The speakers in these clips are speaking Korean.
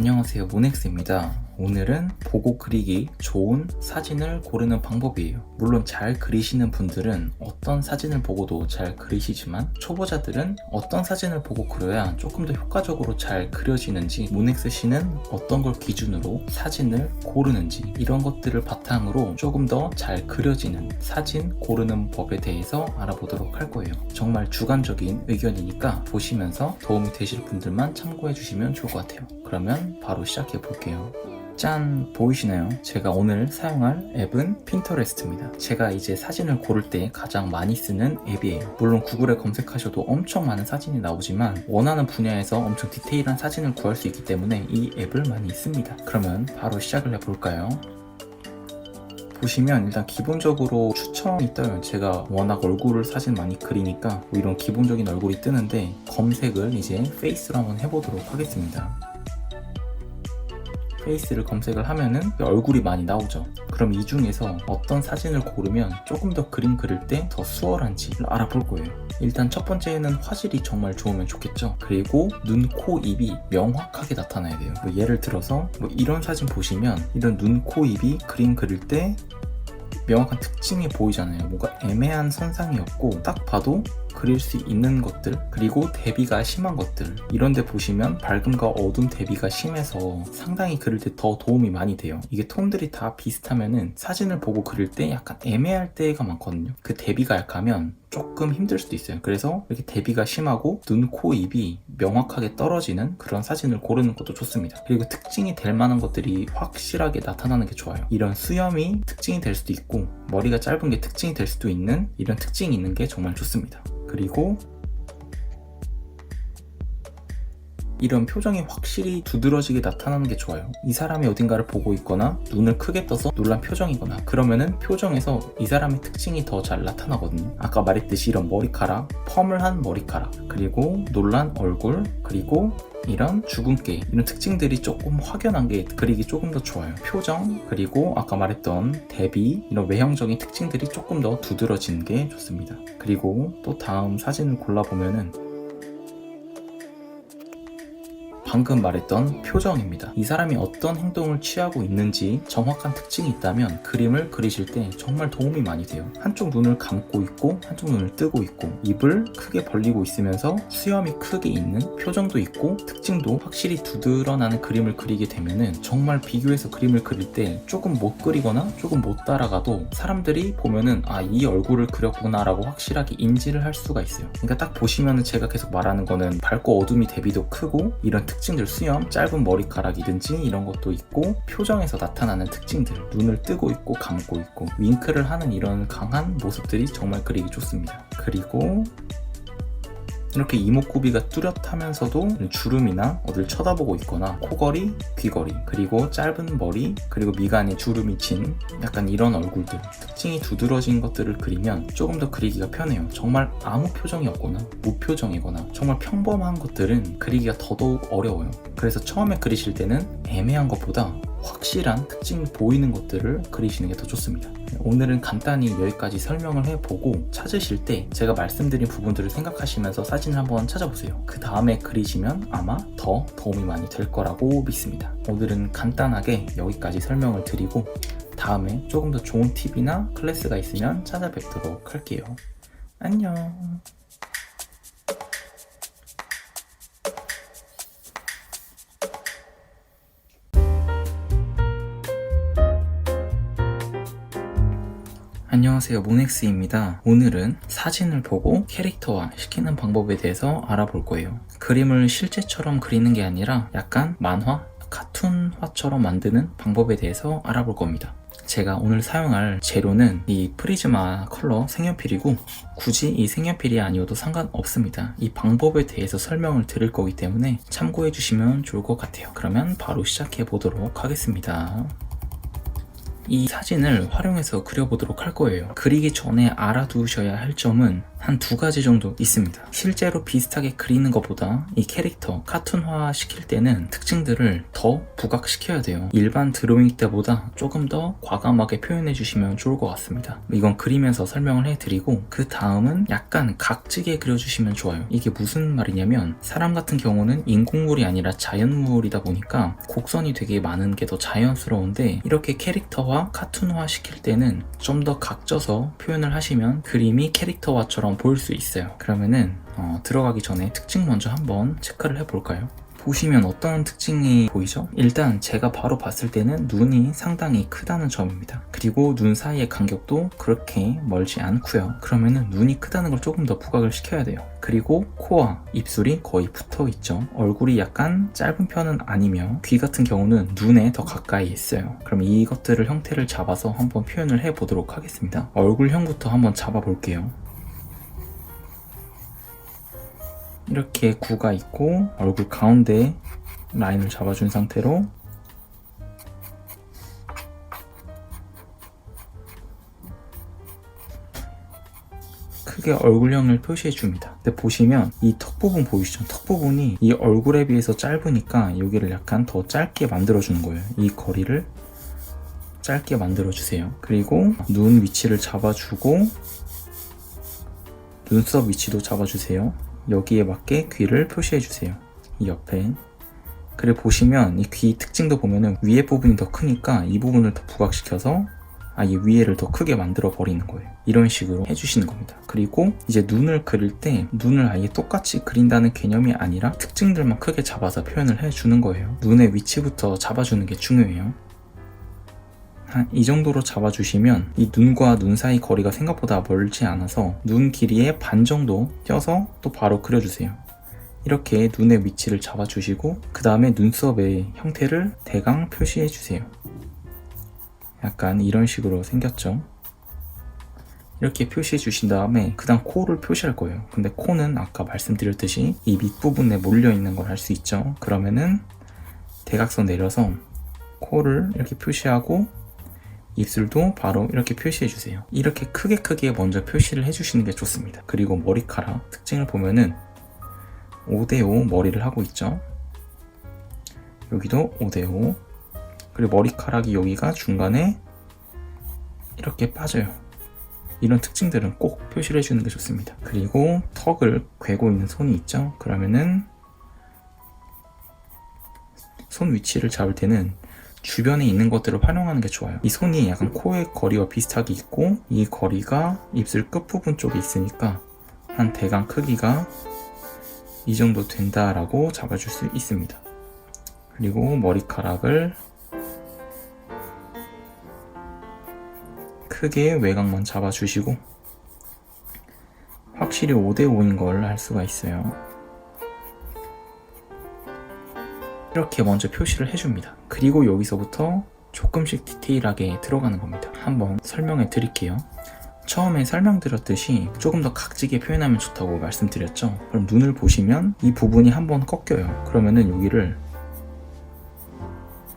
안녕하세요, 모넥스입니다. 오늘은 보고 그리기 좋은 사진을 고르는 방법이에요. 물론 잘 그리시는 분들은 어떤 사진을 보고도 잘 그리시지만 초보자들은 어떤 사진을 보고 그려야 조금 더 효과적으로 잘 그려지는지, 모넥스 씨는 어떤 걸 기준으로 사진을 고르는지, 이런 것들을 바탕으로 조금 더 잘 그려지는 사진 고르는 법에 대해서 알아보도록 할 거예요. 정말 주관적인 의견이니까 보시면서 도움이 되실 분들만 참고해 주시면 좋을 것 같아요. 그러면 바로 시작해 볼게요. 짠! 보이시나요? 제가 오늘 사용할 앱은 핀터레스트입니다. 제가 이제 사진을 고를 때 가장 많이 쓰는 앱이에요. 물론 구글에 검색하셔도 엄청 많은 사진이 나오지만 원하는 분야에서 엄청 디테일한 사진을 구할 수 있기 때문에 이 앱을 많이 씁니다. 그러면 바로 시작을 해볼까요? 보시면 일단 기본적으로 추천이 떠요. 제가 워낙 얼굴을 사진 많이 그리니까 뭐 이런 기본적인 얼굴이 뜨는데, 검색을 이제 페이스로 한번 해보도록 하겠습니다. 페이스를 검색을 하면은 얼굴이 많이 나오죠. 그럼 이 중에서 어떤 사진을 고르면 조금 더 그림 그릴 때 더 수월한지를 알아볼 거예요. 일단 첫 번째는 화질이 정말 좋으면 좋겠죠. 그리고 눈, 코, 입이 명확하게 나타나야 돼요. 뭐 예를 들어서 뭐 이런 사진 보시면 이런 눈, 코, 입이 그림 그릴 때 명확한 특징이 보이잖아요. 뭔가 애매한 선상이 없고 딱 봐도 그릴 수 있는 것들, 그리고 대비가 심한 것들, 이런 데 보시면 밝음과 어둠 대비가 심해서 상당히 그릴 때 더 도움이 많이 돼요. 이게 톤들이 다 비슷하면은 사진을 보고 그릴 때 약간 애매할 때가 많거든요. 그 대비가 약하면 조금 힘들 수도 있어요. 그래서 이렇게 대비가 심하고 눈, 코, 입이 명확하게 떨어지는 그런 사진을 고르는 것도 좋습니다. 그리고 특징이 될 만한 것들이 확실하게 나타나는 게 좋아요. 이런 수염이 특징이 될 수도 있고 머리가 짧은 게 특징이 될 수도 있는, 이런 특징이 있는 게 정말 좋습니다. 그리고 이런 표정이 확실히 두드러지게 나타나는 게 좋아요. 이 사람이 어딘가를 보고 있거나 눈을 크게 떠서 놀란 표정이거나 그러면은 표정에서 이 사람의 특징이 더 잘 나타나거든요. 아까 말했듯이 이런 머리카락, 펌을 한 머리카락, 그리고 놀란 얼굴, 그리고 이런 주근깨, 이런 특징들이 조금 확연한 게 그리기 조금 더 좋아요. 표정, 그리고 아까 말했던 대비, 이런 외형적인 특징들이 조금 더 두드러지는 게 좋습니다. 그리고 또 다음 사진을 골라보면은 방금 말했던 표정입니다. 이 사람이 어떤 행동을 취하고 있는지 정확한 특징이 있다면 그림을 그리실 때 정말 도움이 많이 돼요. 한쪽 눈을 감고 있고 한쪽 눈을 뜨고 있고 입을 크게 벌리고 있으면서 수염이 크게 있는 표정도 있고 특징도 확실히 두드러나는 그림을 그리게 되면은 정말 비교해서 그림을 그릴 때 조금 못 그리거나 조금 못 따라가도 사람들이 보면은 아, 이 얼굴을 그렸구나 라고 확실하게 인지를 할 수가 있어요. 그러니까 딱 보시면은 제가 계속 말하는 거는 밝고 어둠이 대비도 크고 이런 특징들, 수염, 짧은 머리카락이든지 이런 것도 있고 표정에서 나타나는 특징들, 눈을 뜨고 있고 감고 있고 윙크를 하는 이런 강한 모습들이 정말 그리기 좋습니다. 그리고 이렇게 이목구비가 뚜렷하면서도 주름이나 어딜 쳐다보고 있거나 코걸이, 귀걸이, 그리고 짧은 머리, 그리고 미간에 주름이 진 약간 이런 얼굴들, 특징이 두드러진 것들을 그리면 조금 더 그리기가 편해요. 정말 아무 표정이 없거나 무표정이거나 정말 평범한 것들은 그리기가 더더욱 어려워요. 그래서 처음에 그리실 때는 애매한 것보다 확실한 특징이 보이는 것들을 그리시는 게 더 좋습니다. 오늘은 간단히 여기까지 설명을 해보고 찾으실 때 제가 말씀드린 부분들을 생각하시면서 사진을 한번 찾아보세요. 그 다음에 그리시면 아마 더 도움이 많이 될 거라고 믿습니다. 오늘은 간단하게 여기까지 설명을 드리고 다음에 조금 더 좋은 팁이나 클래스가 있으면 찾아뵙도록 할게요. 안녕. 안녕하세요, 모넥스입니다. 오늘은 사진을 보고 캐릭터화 시키는 방법에 대해서 알아볼 거예요. 그림을 실제처럼 그리는 게 아니라 약간 만화, 카툰화처럼 만드는 방법에 대해서 알아볼 겁니다. 제가 오늘 사용할 재료는 이 프리즈마 컬러 색연필이고 굳이 이 색연필이 아니어도 상관없습니다. 이 방법에 대해서 설명을 드릴 거기 때문에 참고해 주시면 좋을 것 같아요. 그러면 바로 시작해 보도록 하겠습니다. 이 사진을 활용해서 그려보도록 할 거예요. 그리기 전에 알아두셔야 할 점은 한 2가지 정도 있습니다. 실제로 비슷하게 그리는 것보다 이 캐릭터 카툰화 시킬 때는 특징들을 더 부각시켜야 돼요. 일반 드로잉 때보다 조금 더 과감하게 표현해 주시면 좋을 것 같습니다. 이건 그리면서 설명을 해드리고, 그 다음은 약간 각지게 그려주시면 좋아요. 이게 무슨 말이냐면, 사람 같은 경우는 인공물이 아니라 자연물이다 보니까 곡선이 되게 많은 게 더 자연스러운데, 이렇게 캐릭터화 카툰화 시킬 때는 좀 더 각져서 표현을 하시면 그림이 캐릭터화처럼 보일 수 있어요. 그러면은 들어가기 전에 특징 먼저 한번 체크를 해볼까요? 보시면 어떤 특징이 보이죠? 일단 제가 바로 봤을 때는 눈이 상당히 크다는 점입니다. 그리고 눈 사이의 간격도 그렇게 멀지 않고요. 그러면은 눈이 크다는 걸 조금 더 부각을 시켜야 돼요. 그리고 코와 입술이 거의 붙어 있죠. 얼굴이 약간 짧은 편은 아니며 귀 같은 경우는 눈에 더 가까이 있어요. 그럼 이것들을 형태를 잡아서 한번 표현을 해보도록 하겠습니다. 얼굴형부터 한번 잡아볼게요. 이렇게 구가 있고 얼굴 가운데 라인을 잡아준 상태로 크게 얼굴형을 표시해 줍니다. 근데 보시면 이 턱 부분 보이시죠? 턱 부분이 이 얼굴에 비해서 짧으니까 여기를 약간 더 짧게 만들어 주는 거예요. 이 거리를 짧게 만들어 주세요. 그리고 눈 위치를 잡아주고 눈썹 위치도 잡아주세요. 여기에 맞게 귀를 표시해 주세요. 이 옆에. 그리고 보시면 이 귀 특징도 보면은 위에 부분이 더 크니까 이 부분을 더 부각시켜서 아예 위에를 더 크게 만들어 버리는 거예요. 이런 식으로 해주시는 겁니다. 그리고 이제 눈을 그릴 때 눈을 아예 똑같이 그린다는 개념이 아니라 특징들만 크게 잡아서 표현을 해주는 거예요. 눈의 위치부터 잡아주는 게 중요해요. 이 정도로 잡아주시면 이 눈과 눈 사이 거리가 생각보다 멀지 않아서 눈 길이의 반 정도 떼서 또 바로 그려주세요. 이렇게 눈의 위치를 잡아주시고 그 다음에 눈썹의 형태를 대강 표시해주세요. 약간 이런 식으로 생겼죠. 이렇게 표시해 주신 다음에 그 다음 코를 표시할 거예요. 근데 코는 아까 말씀드렸듯이 이 밑부분에 몰려있는 걸 할 수 있죠. 그러면은 대각선 내려서 코를 이렇게 표시하고 입술도 바로 이렇게 표시해 주세요. 이렇게 크게 먼저 표시를 해주시는 게 좋습니다. 그리고 머리카락 특징을 보면은 5대5 머리를 하고 있죠. 여기도 5대5. 그리고 머리카락이 여기가 중간에 이렇게 빠져요. 이런 특징들은 꼭 표시를 해주는 게 좋습니다. 그리고 턱을 괴고 있는 손이 있죠. 그러면은 손 위치를 잡을 때는 주변에 있는 것들을 활용하는 게 좋아요. 이 손이 약간 코의 거리와 비슷하게 있고 이 거리가 입술 끝부분 쪽에 있으니까 한 대강 크기가 이 정도 된다라고 잡아줄 수 있습니다. 그리고 머리카락을 크게 외곽만 잡아주시고 확실히 5대5인 걸 알 수가 있어요. 이렇게 먼저 표시를 해줍니다. 그리고 여기서부터 조금씩 디테일하게 들어가는 겁니다. 한번 설명해 드릴게요. 처음에 설명드렸듯이 조금 더 각지게 표현하면 좋다고 말씀드렸죠. 그럼 눈을 보시면 이 부분이 한번 꺾여요. 그러면은 여기를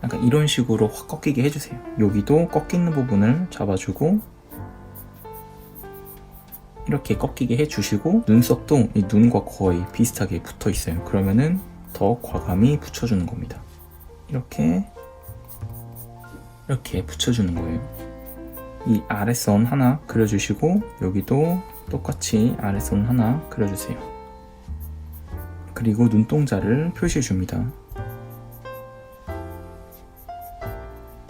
약간 이런 식으로 확 꺾이게 해주세요. 여기도 꺾이는 부분을 잡아주고 이렇게 꺾이게 해주시고 눈썹도 이 눈과 거의 비슷하게 붙어 있어요. 그러면은 더 과감히 붙여주는 겁니다. 이렇게 붙여주는 거예요. 이 아랫선 하나 그려주시고 여기도 똑같이 아랫선 하나 그려주세요. 그리고 눈동자를 표시해 줍니다.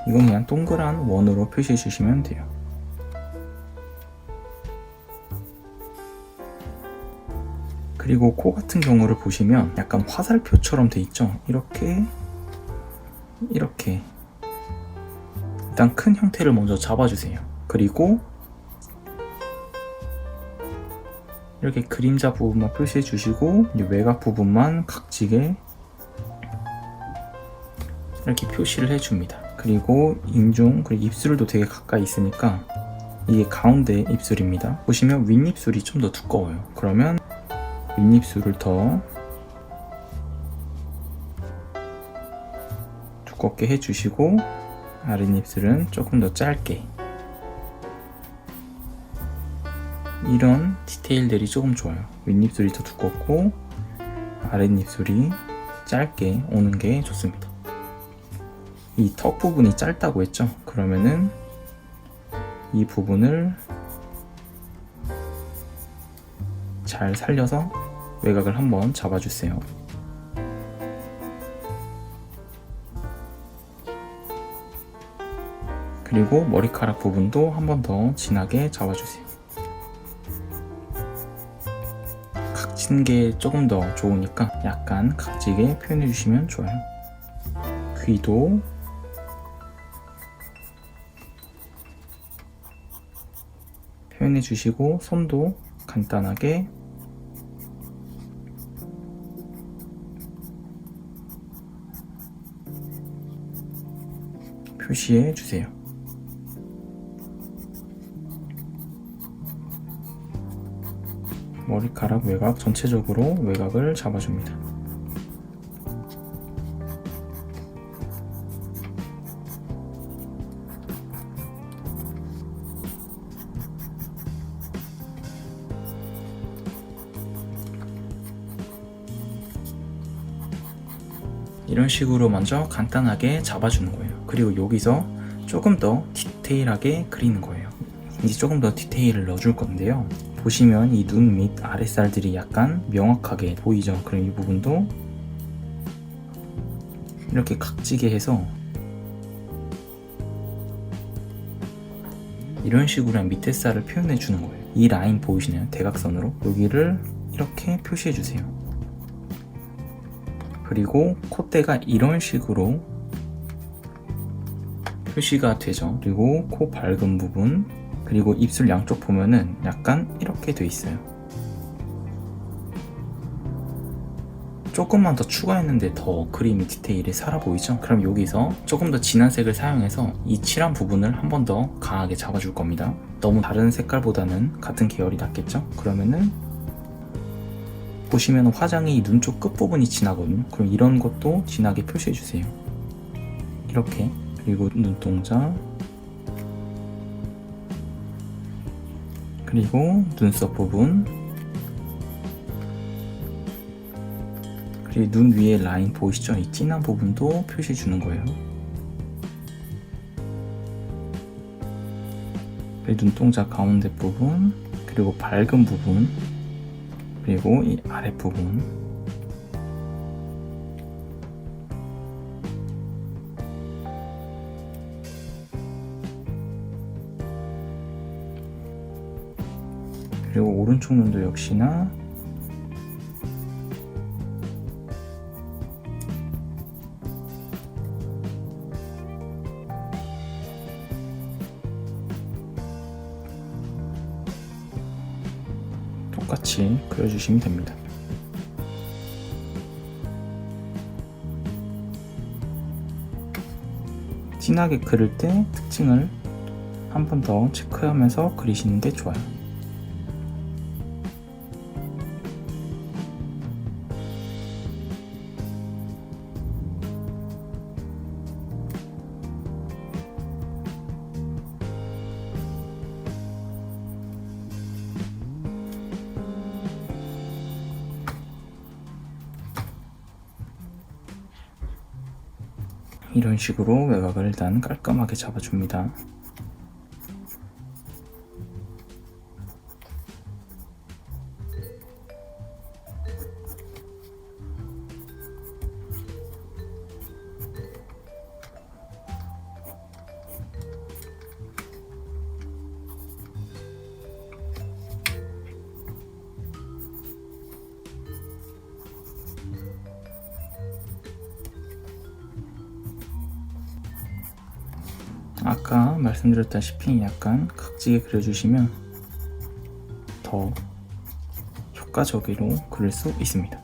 이건 그냥 동그란 원으로 표시해 주시면 돼요. 그리고 코 같은 경우를 보시면 약간 화살표처럼 돼 있죠. 이렇게 일단 큰 형태를 먼저 잡아주세요. 그리고 이렇게 그림자 부분만 표시해 주시고 외곽 부분만 각지게 이렇게 표시를 해줍니다. 그리고 인중 그리고 입술도 되게 가까이 있으니까 이게 가운데 입술입니다. 보시면 윗입술이 좀 더 두꺼워요. 그러면 윗입술을 더 두껍게 해주시고 아랫입술은 조금 더 짧게 이런 디테일들이 조금 좋아요. 윗입술이 더 두껍고 아랫입술이 짧게 오는 게 좋습니다. 이 턱 부분이 짧다고 했죠? 그러면은 이 부분을 잘 살려서 외곽을 한번 잡아주세요. 그리고 머리카락 부분도 한 번 더 진하게 잡아주세요. 각진 게 조금 더 좋으니까 약간 각지게 표현해 주시면 좋아요. 귀도 표현해 주시고 손도 간단하게 표시해 주세요. 머리카락 외곽 전체적으로 외곽을 잡아줍니다. 이런 식으로 먼저 간단하게 잡아주는 거예요. 그리고 여기서 조금 더 디테일하게 그리는 거예요. 이제 조금 더 디테일을 넣어줄 건데요. 보시면 이 눈 밑 아랫살들이 약간 명확하게 보이죠? 그럼 이 부분도 이렇게 각지게 해서 이런 식으로 밑에 살을 표현해 주는 거예요. 이 라인 보이시나요? 대각선으로 여기를 이렇게 표시해 주세요. 그리고 콧대가 이런 식으로 표시가 되죠. 그리고 코 밝은 부분, 그리고 입술 양쪽 보면은 약간 이렇게 돼 있어요. 조금만 더 추가했는데 더 그림 디테일이 살아 보이죠? 그럼 여기서 조금 더 진한 색을 사용해서 이 칠한 부분을 한 번 더 강하게 잡아줄 겁니다. 너무 다른 색깔보다는 같은 계열이 낫겠죠? 그러면은 보시면 화장이 눈 쪽 끝부분이 진하거든요. 그럼 이런 것도 진하게 표시해주세요. 이렇게. 그리고 눈동자, 그리고 눈썹 부분, 그리고 눈 위에 라인 보이시죠? 이 진한 부분도 표시해주는 거예요. 그리고 눈동자 가운데 부분, 그리고 밝은 부분, 그리고 이 아랫부분, 그리고 오른쪽 눈도 역시나 똑같이 그려주시면 됩니다. 진하게 그릴 때 특징을 한 번 더 체크하면서 그리시는 게 좋아요. 이런 식으로 외곽을 일단 깔끔하게 잡아줍니다. 아까 말씀드렸다시피 약간 각지게 그려주시면 더 효과적으로 그릴 수 있습니다.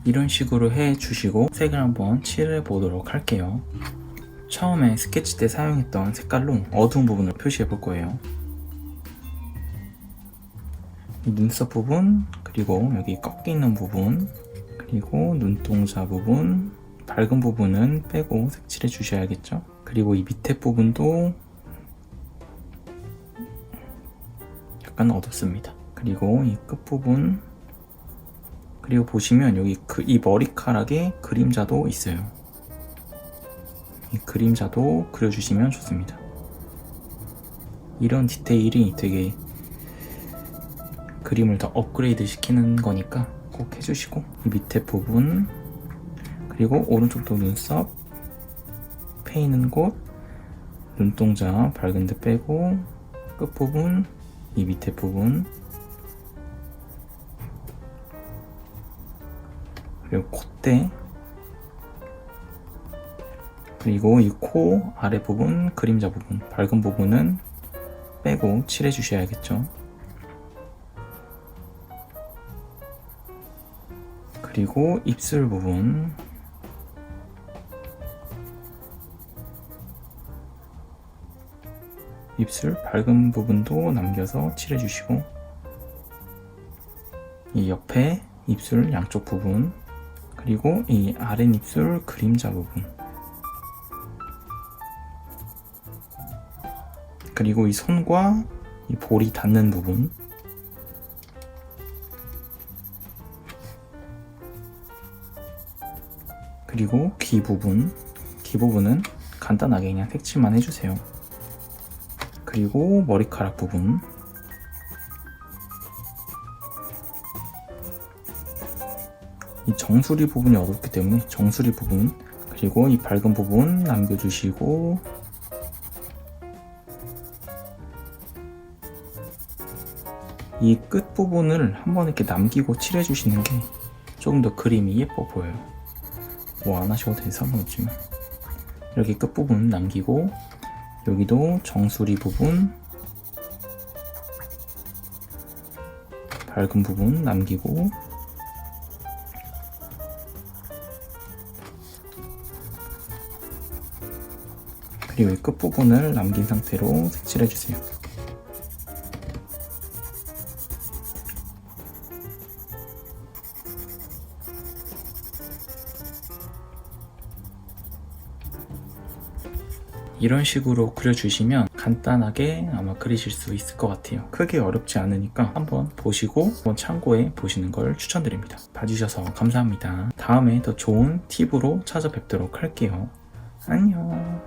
이런 식으로 해주시고 색을 한번 칠해 보도록 할게요. 처음에 스케치 때 사용했던 색깔로 어두운 부분을 표시해 볼 거예요. 이 눈썹 부분, 그리고 여기 꺾여 있는 부분, 그리고 눈동자 부분, 밝은 부분은 빼고 색칠해 주셔야겠죠. 그리고 이 밑에 부분도 약간 어둡습니다. 그리고 이 끝부분, 그리고 보시면 여기 이 머리카락에 그림자도 있어요. 이 그림자도 그려주시면 좋습니다. 이런 디테일이 되게 그림을 더 업그레이드 시키는 거니까 꼭 해주시고, 이 밑에 부분, 그리고 오른쪽도 눈썹, 패이는 곳, 눈동자 밝은 데 빼고, 끝부분, 이 밑에 부분, 그리고 콧대, 그리고 이 코 아래 부분, 그림자 부분, 밝은 부분은 빼고 칠해 주셔야겠죠. 그리고 입술 부분, 입술 밝은 부분도 남겨서 칠해 주시고, 이 옆에 입술 양쪽 부분, 그리고 이 아랫입술 그림자 부분, 그리고 이 손과 이 볼이 닿는 부분, 그리고 귀 부분은 간단하게 그냥 색칠만 해주세요. 그리고 머리카락 부분, 이 정수리 부분이 어둡기 때문에 정수리 부분, 그리고 이 밝은 부분 남겨주시고, 이 끝부분을 한번 이렇게 남기고 칠해주시는 게 조금 더 그림이 예뻐 보여요. 뭐 안 하셔도 돼서 상관없지만, 이렇게 끝부분 남기고, 여기도 정수리 부분, 밝은 부분 남기고, 그리고 이 끝부분을 남긴 상태로 색칠해주세요. 이런 식으로 그려주시면 간단하게 아마 그리실 수 있을 것 같아요. 크게 어렵지 않으니까 한번 보시고 한번 참고해 보시는 걸 추천드립니다. 봐주셔서 감사합니다. 다음에 더 좋은 팁으로 찾아뵙도록 할게요. 안녕.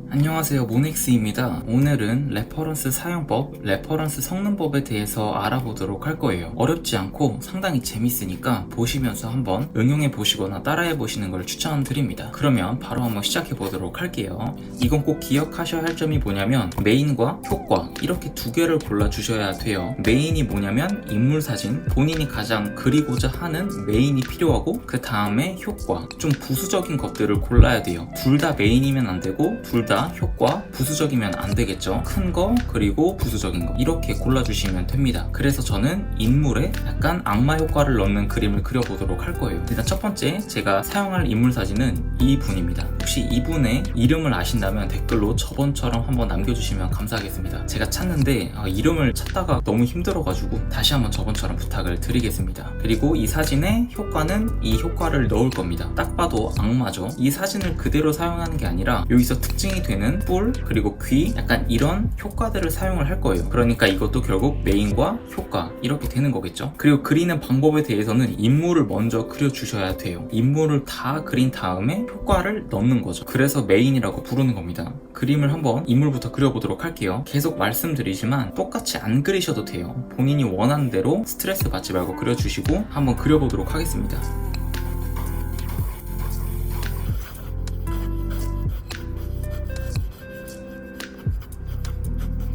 안녕하세요, 모닉스입니다. 오늘은 레퍼런스 사용법, 레퍼런스 섞는 법에 대해서 알아보도록 할 거예요. 어렵지 않고 상당히 재밌으니까 보시면서 한번 응용해 보시거나 따라해 보시는 걸 추천드립니다. 그러면 바로 한번 시작해 보도록 할게요. 이건 꼭 기억하셔야 할 점이 뭐냐면 메인과 효과 이렇게 두 개를 골라 주셔야 돼요. 메인이 뭐냐면 인물 사진, 본인이 가장 그리고자 하는 메인이 필요하고, 그 다음에 효과, 좀 부수적인 것들을 골라야 돼요. 둘 다 메인이면 안 되고 둘 다 효과, 부수적이면 안 되겠죠. 큰 거 그리고 부수적인 거 이렇게 골라주시면 됩니다. 그래서 저는 인물에 약간 악마 효과를 넣는 그림을 그려보도록 할 거예요. 일단 첫 번째 제가 사용할 인물 사진은 이분입니다. 혹시 이분의 이름을 아신다면 댓글로 저번처럼 한번 남겨주시면 감사하겠습니다. 제가 찾는데 이름을 찾다가 너무 힘들어가지고 다시 한번 저번처럼 부탁을 드리겠습니다. 그리고 이 사진의 효과는 이 효과를 넣을 겁니다. 딱 봐도 악마죠. 이 사진을 그대로 사용하는 게 아니라 여기서 특징이 되는 뿔, 그리고 귀, 약간 이런 효과들을 사용을 할 거예요. 그러니까 이것도 결국 메인과 효과 이렇게 되는 거겠죠. 그리고 그리는 방법에 대해서는 인물을 먼저 그려주셔야 돼요. 인물을 다 그린 다음에 효과를 넣는 거죠. 그래서 메인이라고 부르는 겁니다. 그림을 한번 인물부터 그려보도록 할게요. 계속 말씀드리지만 똑같이 안 그리셔도 돼요. 본인이 원하는 대로 스트레스 받지 말고 그려주시고 한번 그려보도록 하겠습니다.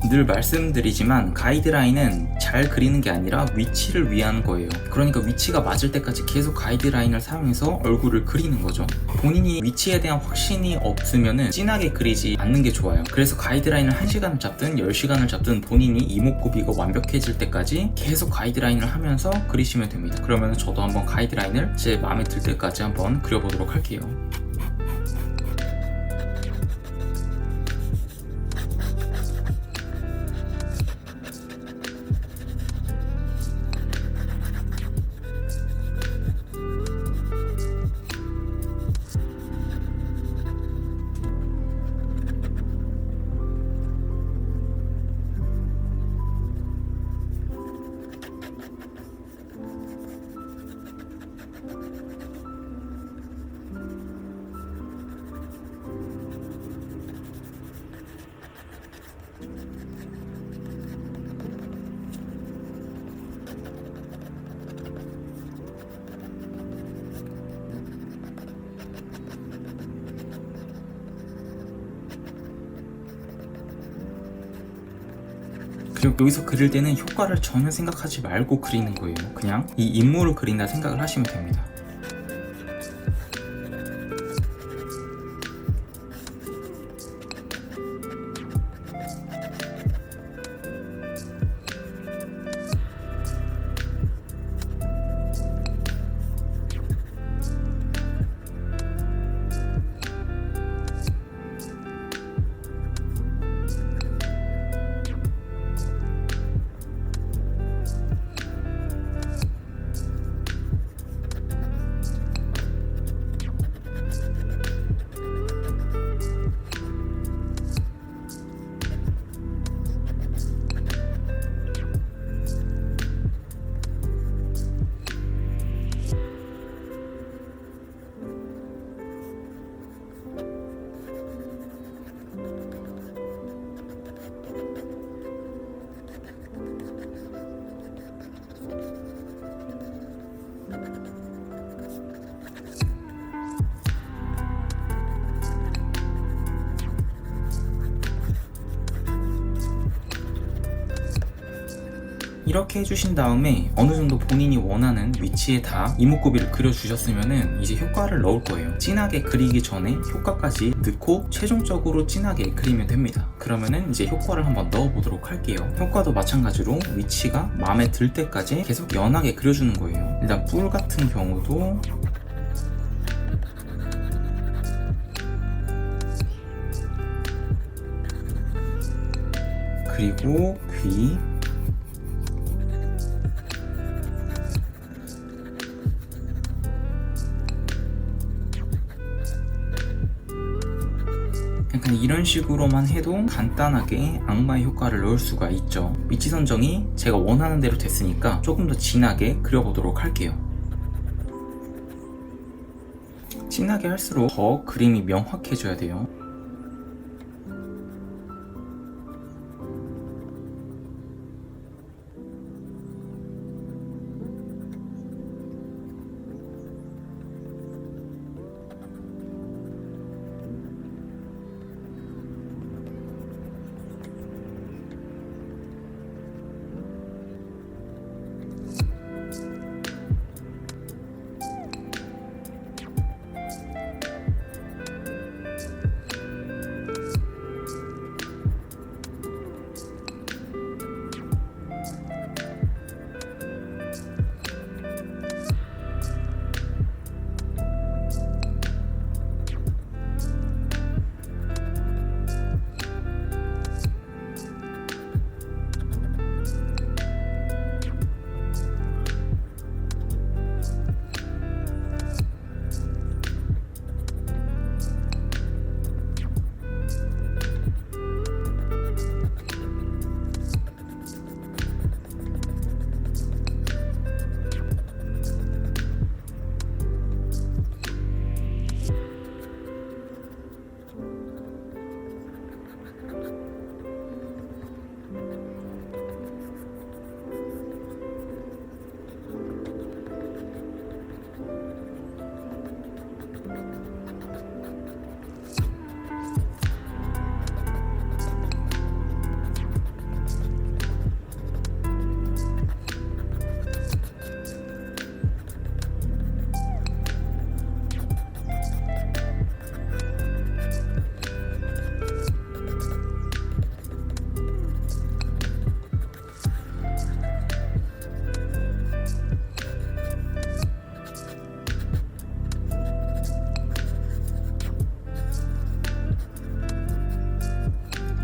늘 말씀드리지만 가이드라인은 잘 잘 그리는 게 아니라 위치를 위한 거예요. 그러니까 위치가 맞을 때까지 계속 가이드라인을 사용해서 얼굴을 그리는 거죠. 본인이 위치에 대한 확신이 없으면은 진하게 그리지 않는 게 좋아요. 그래서 가이드라인을 1시간을 잡든 10시간을 잡든 본인이 이목구비가 완벽해질 때까지 계속 가이드라인을 하면서 그리시면 됩니다. 그러면 저도 한번 가이드라인을 제 마음에 들 때까지 한번 그려보도록 할게요. 그리고 여기서 그릴 때는 효과를 전혀 생각하지 말고 그리는 거예요. 그냥 이 인물을 그린다 생각을 하시면 됩니다. 이렇게 해주신 다음에 어느 정도 본인이 원하는 위치에 다 이목구비를 그려주셨으면은 이제 효과를 넣을 거예요. 진하게 그리기 전에 효과까지 넣고 최종적으로 진하게 그리면 됩니다. 그러면은 이제 효과를 한번 넣어보도록 할게요. 효과도 마찬가지로 위치가 마음에 들 때까지 계속 연하게 그려주는 거예요. 일단 뿔 같은 경우도 그리고 귀, 약간 이런 식으로만 해도 간단하게 악마의 효과를 넣을 수가 있죠. 위치 선정이 제가 원하는 대로 됐으니까 조금 더 진하게 그려보도록 할게요. 진하게 할수록 더 그림이 명확해져야 돼요.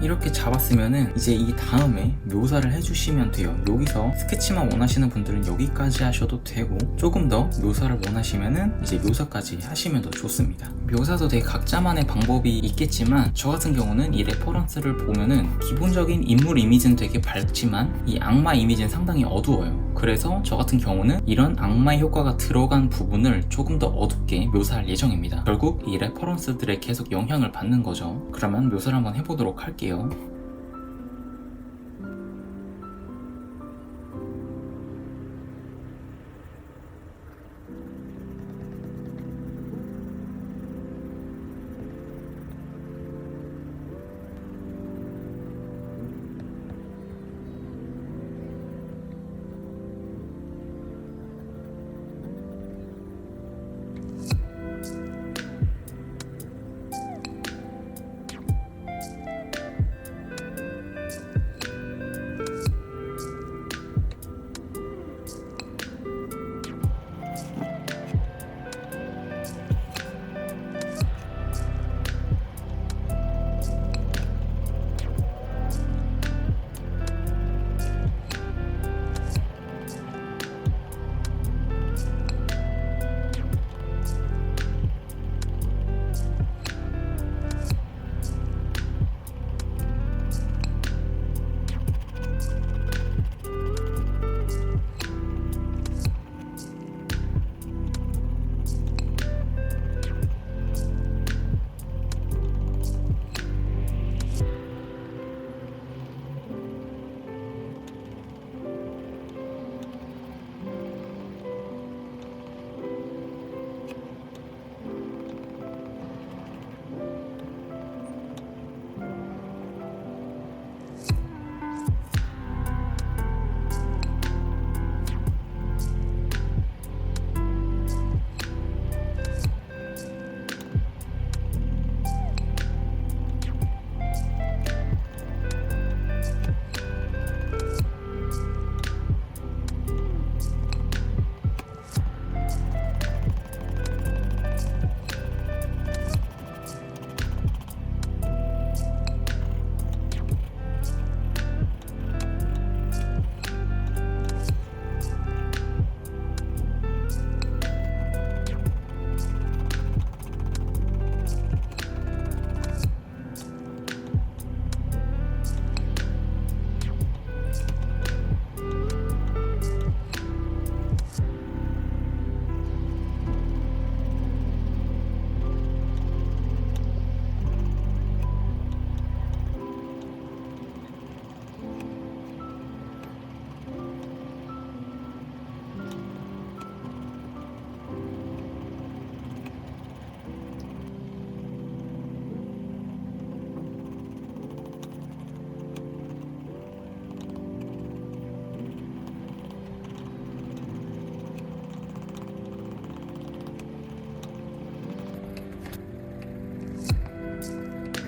이렇게 잡았으면은 이제 이 다음에 묘사를 해주시면 돼요. 여기서 스케치만 원하시는 분들은 여기까지 하셔도 되고, 조금 더 묘사를 원하시면은 이제 묘사까지 하시면 더 좋습니다. 묘사도 되게 각자만의 방법이 있겠지만, 저 같은 경우는 이 레퍼런스를 보면은 기본적인 인물 이미지는 되게 밝지만 이 악마 이미지는 상당히 어두워요. 그래서 저 같은 경우는 이런 악마의 효과가 들어간 부분을 조금 더 어둡게 묘사할 예정입니다. 결국 이 레퍼런스들에 계속 영향을 받는 거죠. 그러면 묘사를 한번 해보도록 할게요.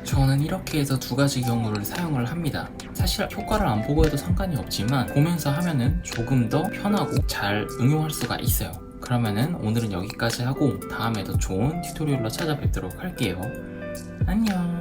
저는 이렇게 해서 두 가지 경우를 사용을 합니다. 사실 효과를 안 보고 해도 상관이 없지만 보면서 하면은 조금 더 편하고 잘 응용할 수가 있어요. 그러면은 오늘은 여기까지 하고 다음에 더 좋은 튜토리얼로 찾아뵙도록 할게요. 안녕.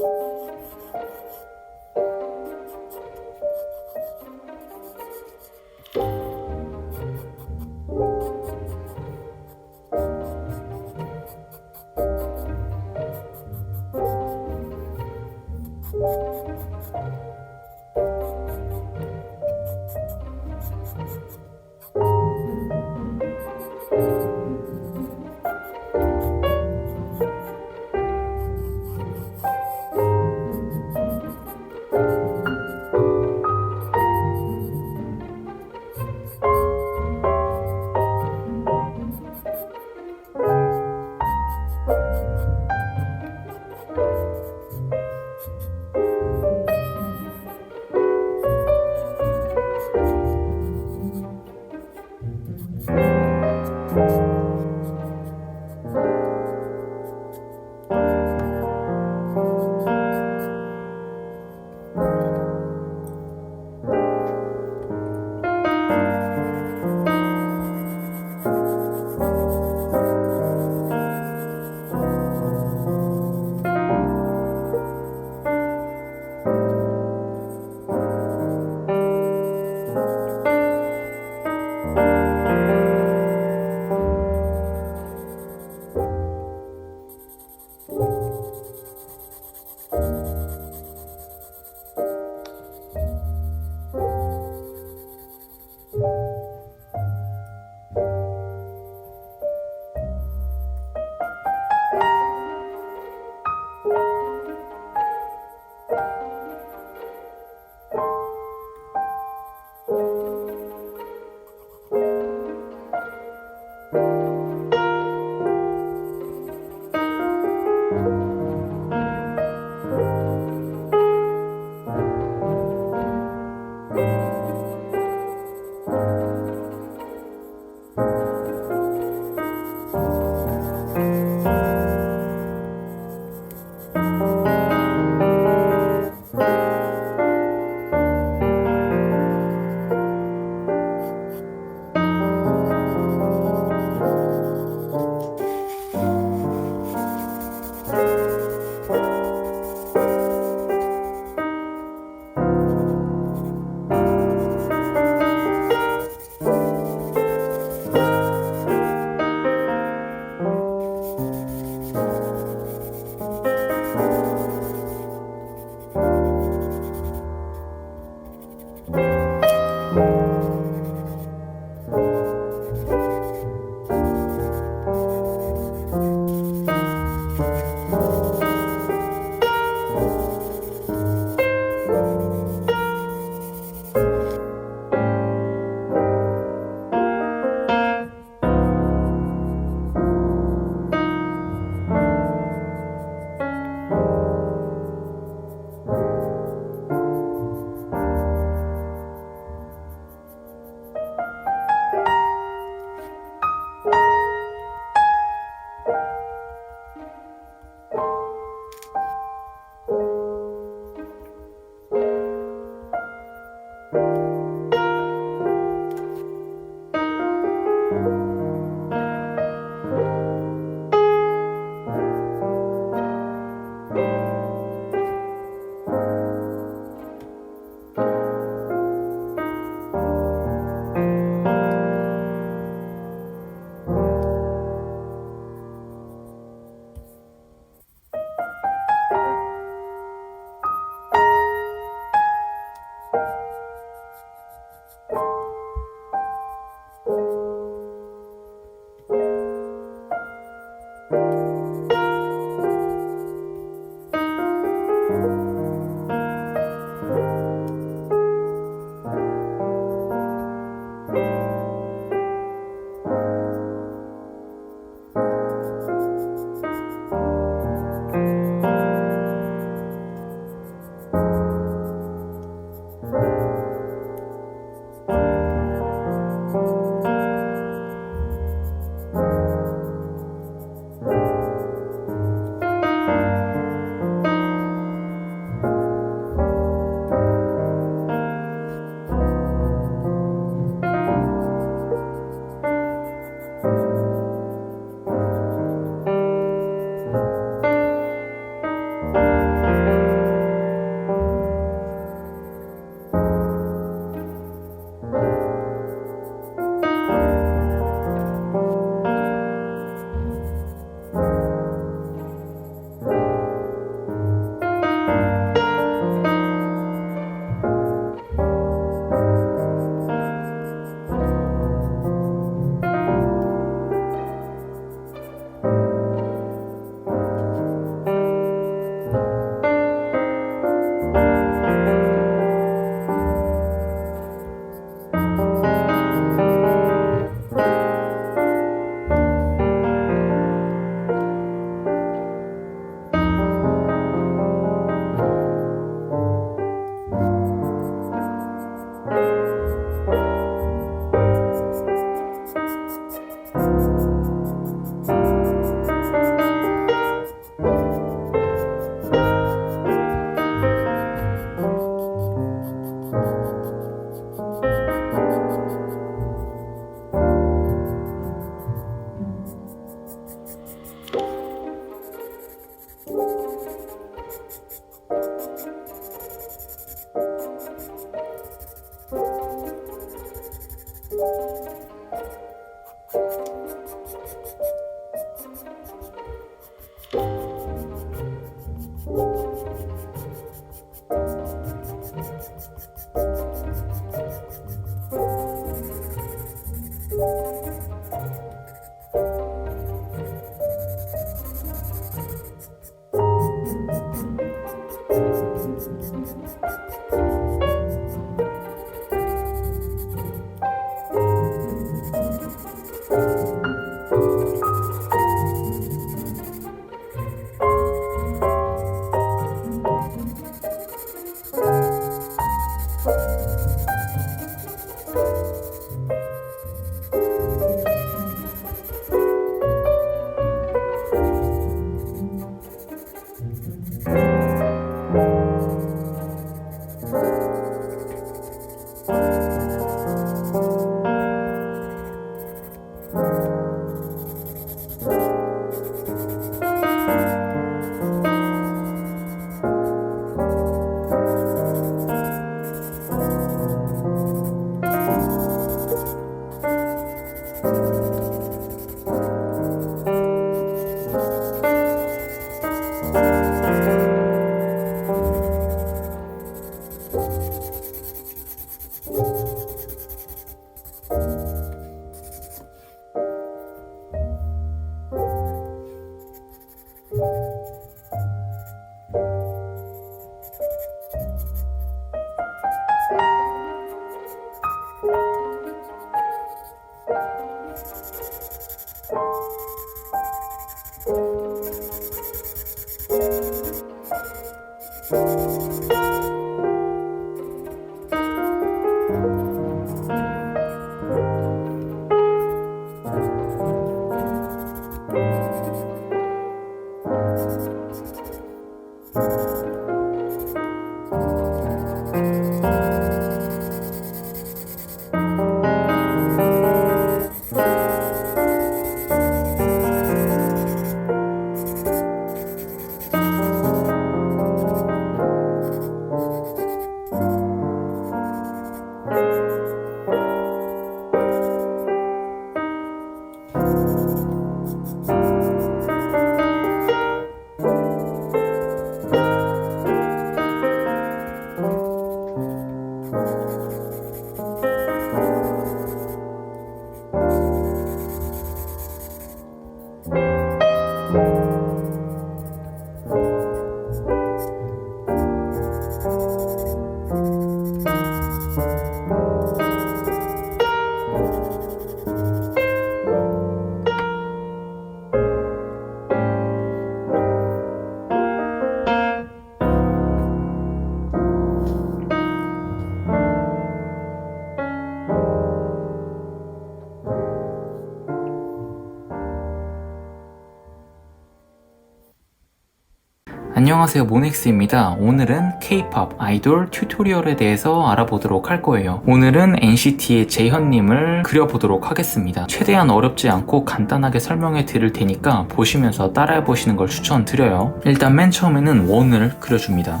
안녕하세요, 모넥스입니다. 오늘은 K-POP 아이돌 튜토리얼에 대해서 알아보도록 할 거예요. 오늘은 NCT의 재현님을 그려보도록 하겠습니다. 최대한 어렵지 않고 간단하게 설명해 드릴 테니까 보시면서 따라해 보시는 걸 추천드려요. 일단 맨 처음에는 원을 그려줍니다.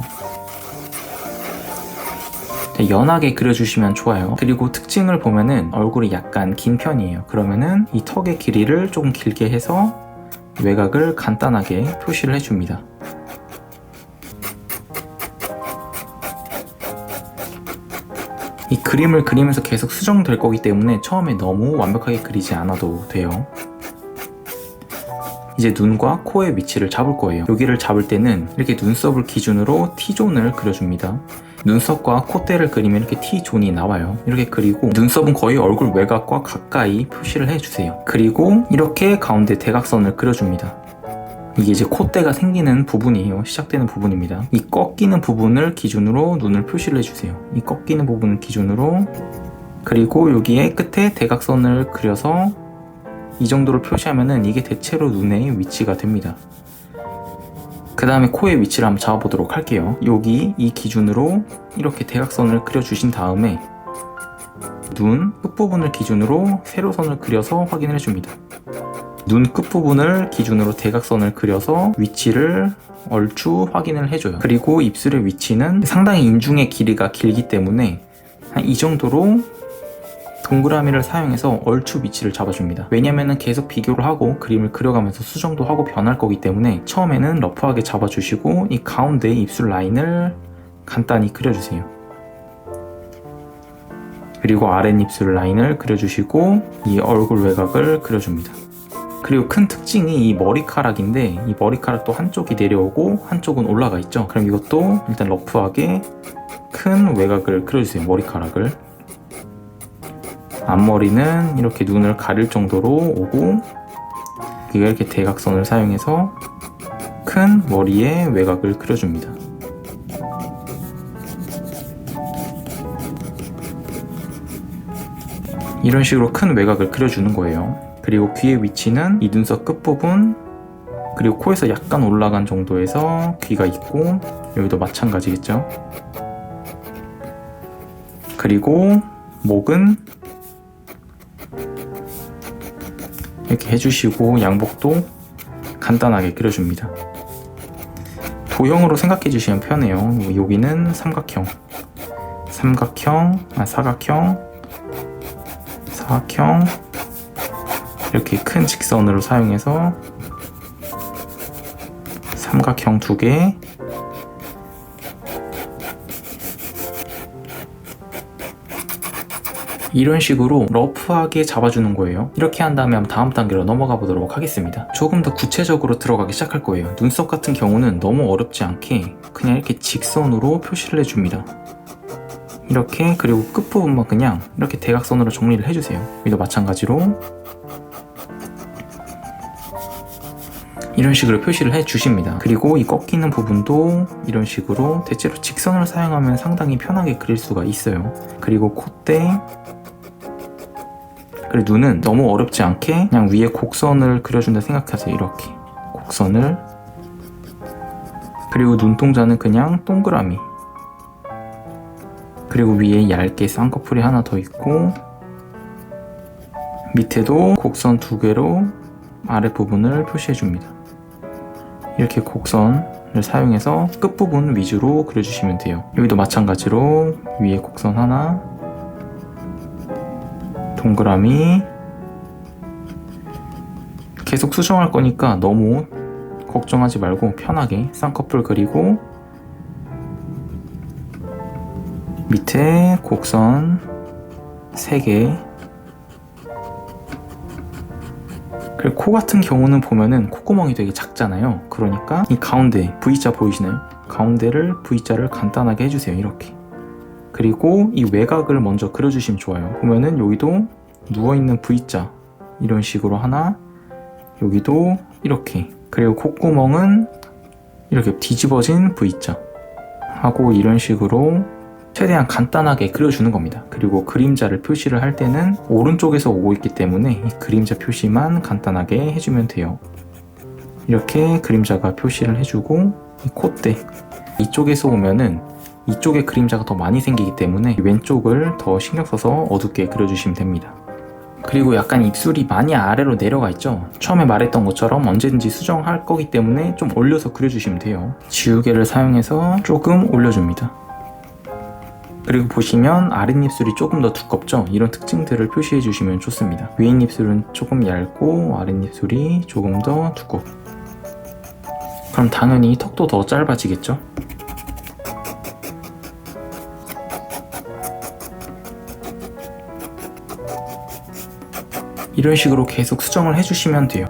연하게 그려주시면 좋아요. 그리고 특징을 보면은 얼굴이 약간 긴 편이에요. 그러면은 이 턱의 길이를 조금 길게 해서 외곽을 간단하게 표시를 해줍니다. 이 그림을 그리면서 계속 수정될 거기 때문에 처음에 너무 완벽하게 그리지 않아도 돼요. 이제 눈과 코의 위치를 잡을 거예요. 여기를 잡을 때는 이렇게 눈썹을 기준으로 T존을 그려줍니다. 눈썹과 콧대를 그리면 이렇게 T존이 나와요. 이렇게 그리고 눈썹은 거의 얼굴 외곽과 가까이 표시를 해주세요. 그리고 이렇게 가운데 대각선을 그려줍니다. 이게 이제 콧대가 생기는 부분이에요. 시작되는 부분입니다. 이 꺾이는 부분을 기준으로 눈을 표시를 해주세요. 이 꺾이는 부분을 기준으로, 그리고 여기에 끝에 대각선을 그려서 이 정도로 표시하면은 이게 대체로 눈의 위치가 됩니다. 그 다음에 코의 위치를 한번 잡아보도록 할게요. 여기 이 기준으로 이렇게 대각선을 그려주신 다음에 눈 끝부분을 기준으로 세로선을 그려서 확인을 해줍니다. 눈 끝부분을 기준으로 대각선을 그려서 위치를 얼추 확인을 해줘요. 그리고 입술의 위치는 상당히 인중의 길이가 길기 때문에 한 이 정도로 동그라미를 사용해서 얼추 위치를 잡아줍니다. 왜냐면은 계속 비교를 하고 그림을 그려가면서 수정도 하고 변할 거기 때문에 처음에는 러프하게 잡아주시고 이 가운데 입술 라인을 간단히 그려주세요. 그리고 아랫입술 라인을 그려주시고 이 얼굴 외곽을 그려줍니다. 그리고 큰 특징이 이 머리카락인데, 이 머리카락도 한쪽이 내려오고 한쪽은 올라가 있죠. 그럼 이것도 일단 러프하게 큰 외곽을 그려주세요. 머리카락을. 앞머리는 이렇게 눈을 가릴 정도로 오고, 이렇게 대각선을 사용해서 큰 머리의 외곽을 그려줍니다. 이런 식으로 큰 외곽을 그려주는 거예요. 그리고 귀의 위치는 이 눈썹 끝부분, 그리고 코에서 약간 올라간 정도에서 귀가 있고, 여기도 마찬가지겠죠. 그리고 목은 이렇게 해주시고 양복도 간단하게 그려줍니다. 도형으로 생각해 주시면 편해요. 여기는 삼각형, 사각형, 이렇게 큰 직선으로 사용해서 삼각형 2개, 이런 식으로 러프하게 잡아주는 거예요. 이렇게 한 다음에 다음 단계로 넘어가 보도록 하겠습니다. 조금 더 구체적으로 들어가기 시작할 거예요. 눈썹 같은 경우는 너무 어렵지 않게 그냥 이렇게 직선으로 표시를 해줍니다. 이렇게, 그리고 끝부분만 그냥 이렇게 대각선으로 정리를 해주세요. 여기도 마찬가지로 이런 식으로 표시를 해주십니다. 그리고 이 꺾이는 부분도 이런 식으로 대체로 직선을 사용하면 상당히 편하게 그릴 수가 있어요. 그리고 콧대, 그리고 눈은 너무 어렵지 않게 그냥 위에 곡선을 그려준다 생각하세요. 이렇게 곡선을. 그리고 눈동자는 그냥 동그라미, 그리고 위에 얇게 쌍꺼풀이 하나 더 있고, 밑에도 곡선 2개로 아랫부분을 표시해줍니다. 이렇게 곡선을 사용해서 끝부분 위주로 그려주시면 돼요. 여기도 마찬가지로 위에 곡선 하나, 동그라미. 계속 수정할 거니까 너무 걱정하지 말고 편하게 쌍꺼풀 그리고 밑에 곡선 3개. 그리고 코 같은 경우는 보면은 콧구멍이 되게 작잖아요. 그러니까 이 가운데 V자 보이시나요? 가운데를 V자를 간단하게 해주세요. 이렇게. 그리고 이 외곽을 먼저 그려주시면 좋아요. 보면은 여기도 누워있는 V자 이런 식으로 하나, 여기도 이렇게. 그리고 콧구멍은 이렇게 뒤집어진 V자 하고, 이런 식으로 최대한 간단하게 그려주는 겁니다. 그리고 그림자를 표시를 할 때는 오른쪽에서 오고 있기 때문에 이 그림자 표시만 간단하게 해주면 돼요. 이렇게 그림자가 표시를 해주고, 이 콧대 이쪽에서 오면은 이쪽에 그림자가 더 많이 생기기 때문에 왼쪽을 더 신경 써서 어둡게 그려주시면 됩니다. 그리고 약간 입술이 많이 아래로 내려가 있죠. 처음에 말했던 것처럼 언제든지 수정할 거기 때문에 좀 올려서 그려주시면 돼요. 지우개를 사용해서 조금 올려줍니다. 그리고 보시면 아랫입술이 조금 더 두껍죠? 이런 특징들을 표시해 주시면 좋습니다. 윗입술은 조금 얇고 아랫입술이 조금 더 두껍고, 그럼 당연히 턱도 더 짧아지겠죠? 이런 식으로 계속 수정을 해주시면 돼요.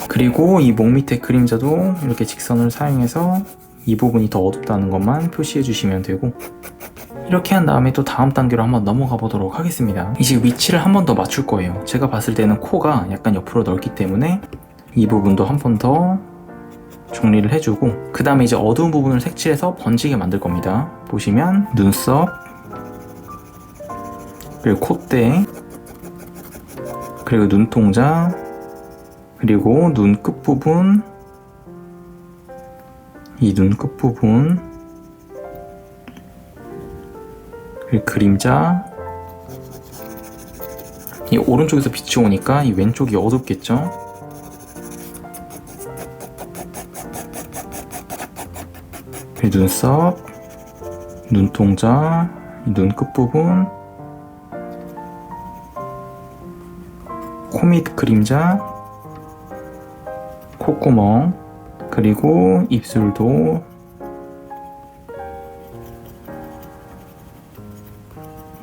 그리고 이 목 밑에 그림자도 이렇게 직선을 사용해서 이 부분이 더 어둡다는 것만 표시해 주시면 되고, 이렇게 한 다음에 또 다음 단계로 한번 넘어가 보도록 하겠습니다. 이제 위치를 한 번 더 맞출 거예요. 제가 봤을 때는 코가 약간 옆으로 넓기 때문에 이 부분도 한 번 더 정리를 해주고, 그 다음에 이제 어두운 부분을 색칠해서 번지게 만들 겁니다. 보시면 눈썹, 그리고 콧대, 그리고 눈동자, 그리고 눈 끝부분, 이 눈 끝부분, 그리고 그림자. 이 오른쪽에서 빛이 오니까 이 왼쪽이 어둡겠죠? 그리고 눈썹, 눈동자, 이 눈 끝부분, 코밑 그림자, 콧구멍, 그리고 입술도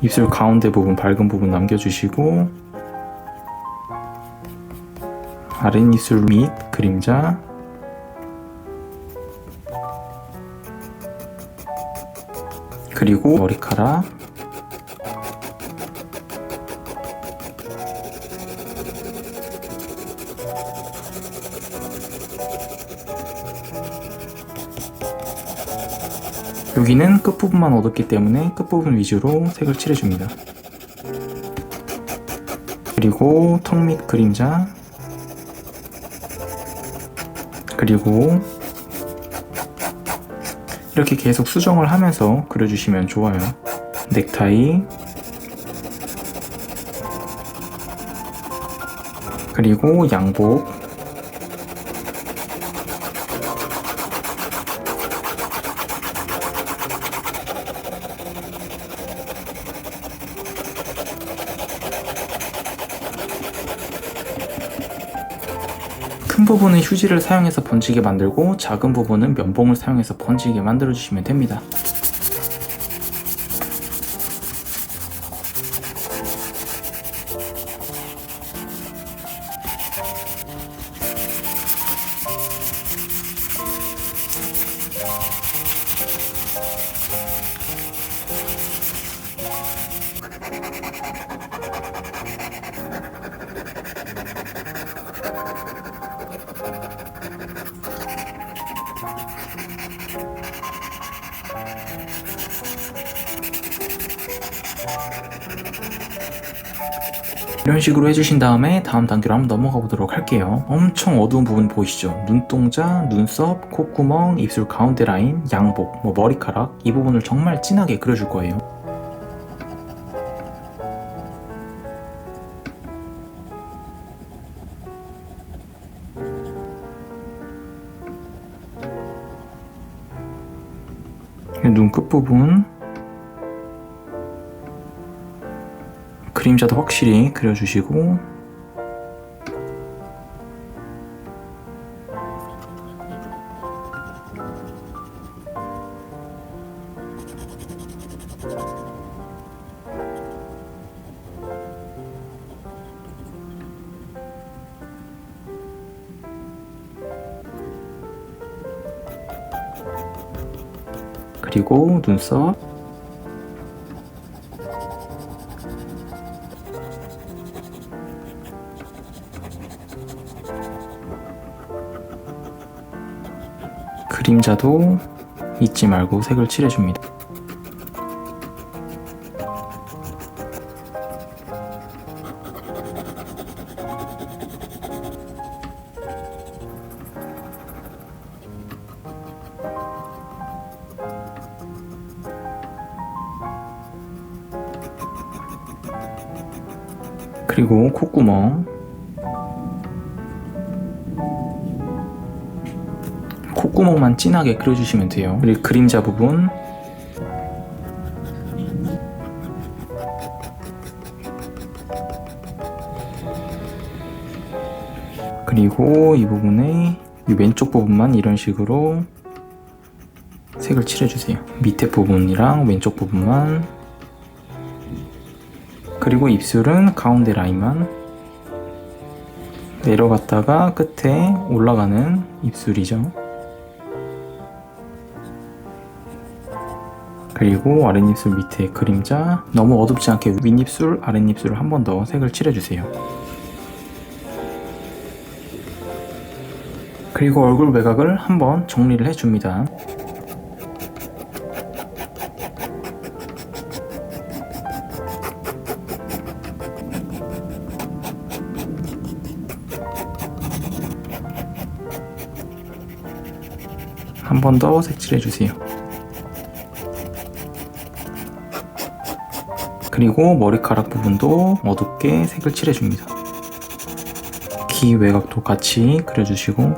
입술 가운데 부분, 밝은 부분 남겨주시고, 아랫입술 밑 그림자, 그리고 머리카락, 여기는 끝부분만 어둡기 때문에 끝부분 위주로 색을 칠해줍니다. 그리고 턱 밑 그림자, 그리고 이렇게 계속 수정을 하면서 그려주시면 좋아요. 넥타이, 그리고 양복, 큰 부분은 휴지를 사용해서 번지게 만들고 작은 부분은 면봉을 사용해서 번지게 만들어 주시면 됩니다. 이런 식으로 해주신 다음에 다음 단계로 한번 넘어가 보도록 할게요. 엄청 어두운 부분 보이시죠? 눈동자, 눈썹, 콧구멍, 입술 가운데 라인, 양복, 머리카락, 이 부분을 정말 진하게 그려줄 거예요. 눈 끝부분, 그림자도 확실히 그려주시고, 그리고 눈썹, 그림자도 잊지 말고 색을 칠해줍니다. 그리고 콧구멍, 콧구멍만 진하게 그려주시면 돼요. 그리고 그림자 부분, 그리고 이 부분에 이 왼쪽 부분만 이런 식으로 색을 칠해주세요. 밑에 부분이랑 왼쪽 부분만. 그리고 입술은 가운데 라인만 내려갔다가 끝에 올라가는 입술이죠. 그리고 아랫입술 밑에 그림자, 너무 어둡지 않게 윗입술, 아랫입술을 한 번 더 색을 칠해주세요. 그리고 얼굴 외곽을 한번 정리를 해줍니다. 한 번 더 색칠해주세요. 그리고 머리카락 부분도 어둡게 색을 칠해줍니다. 귀 외곽도 같이 그려주시고,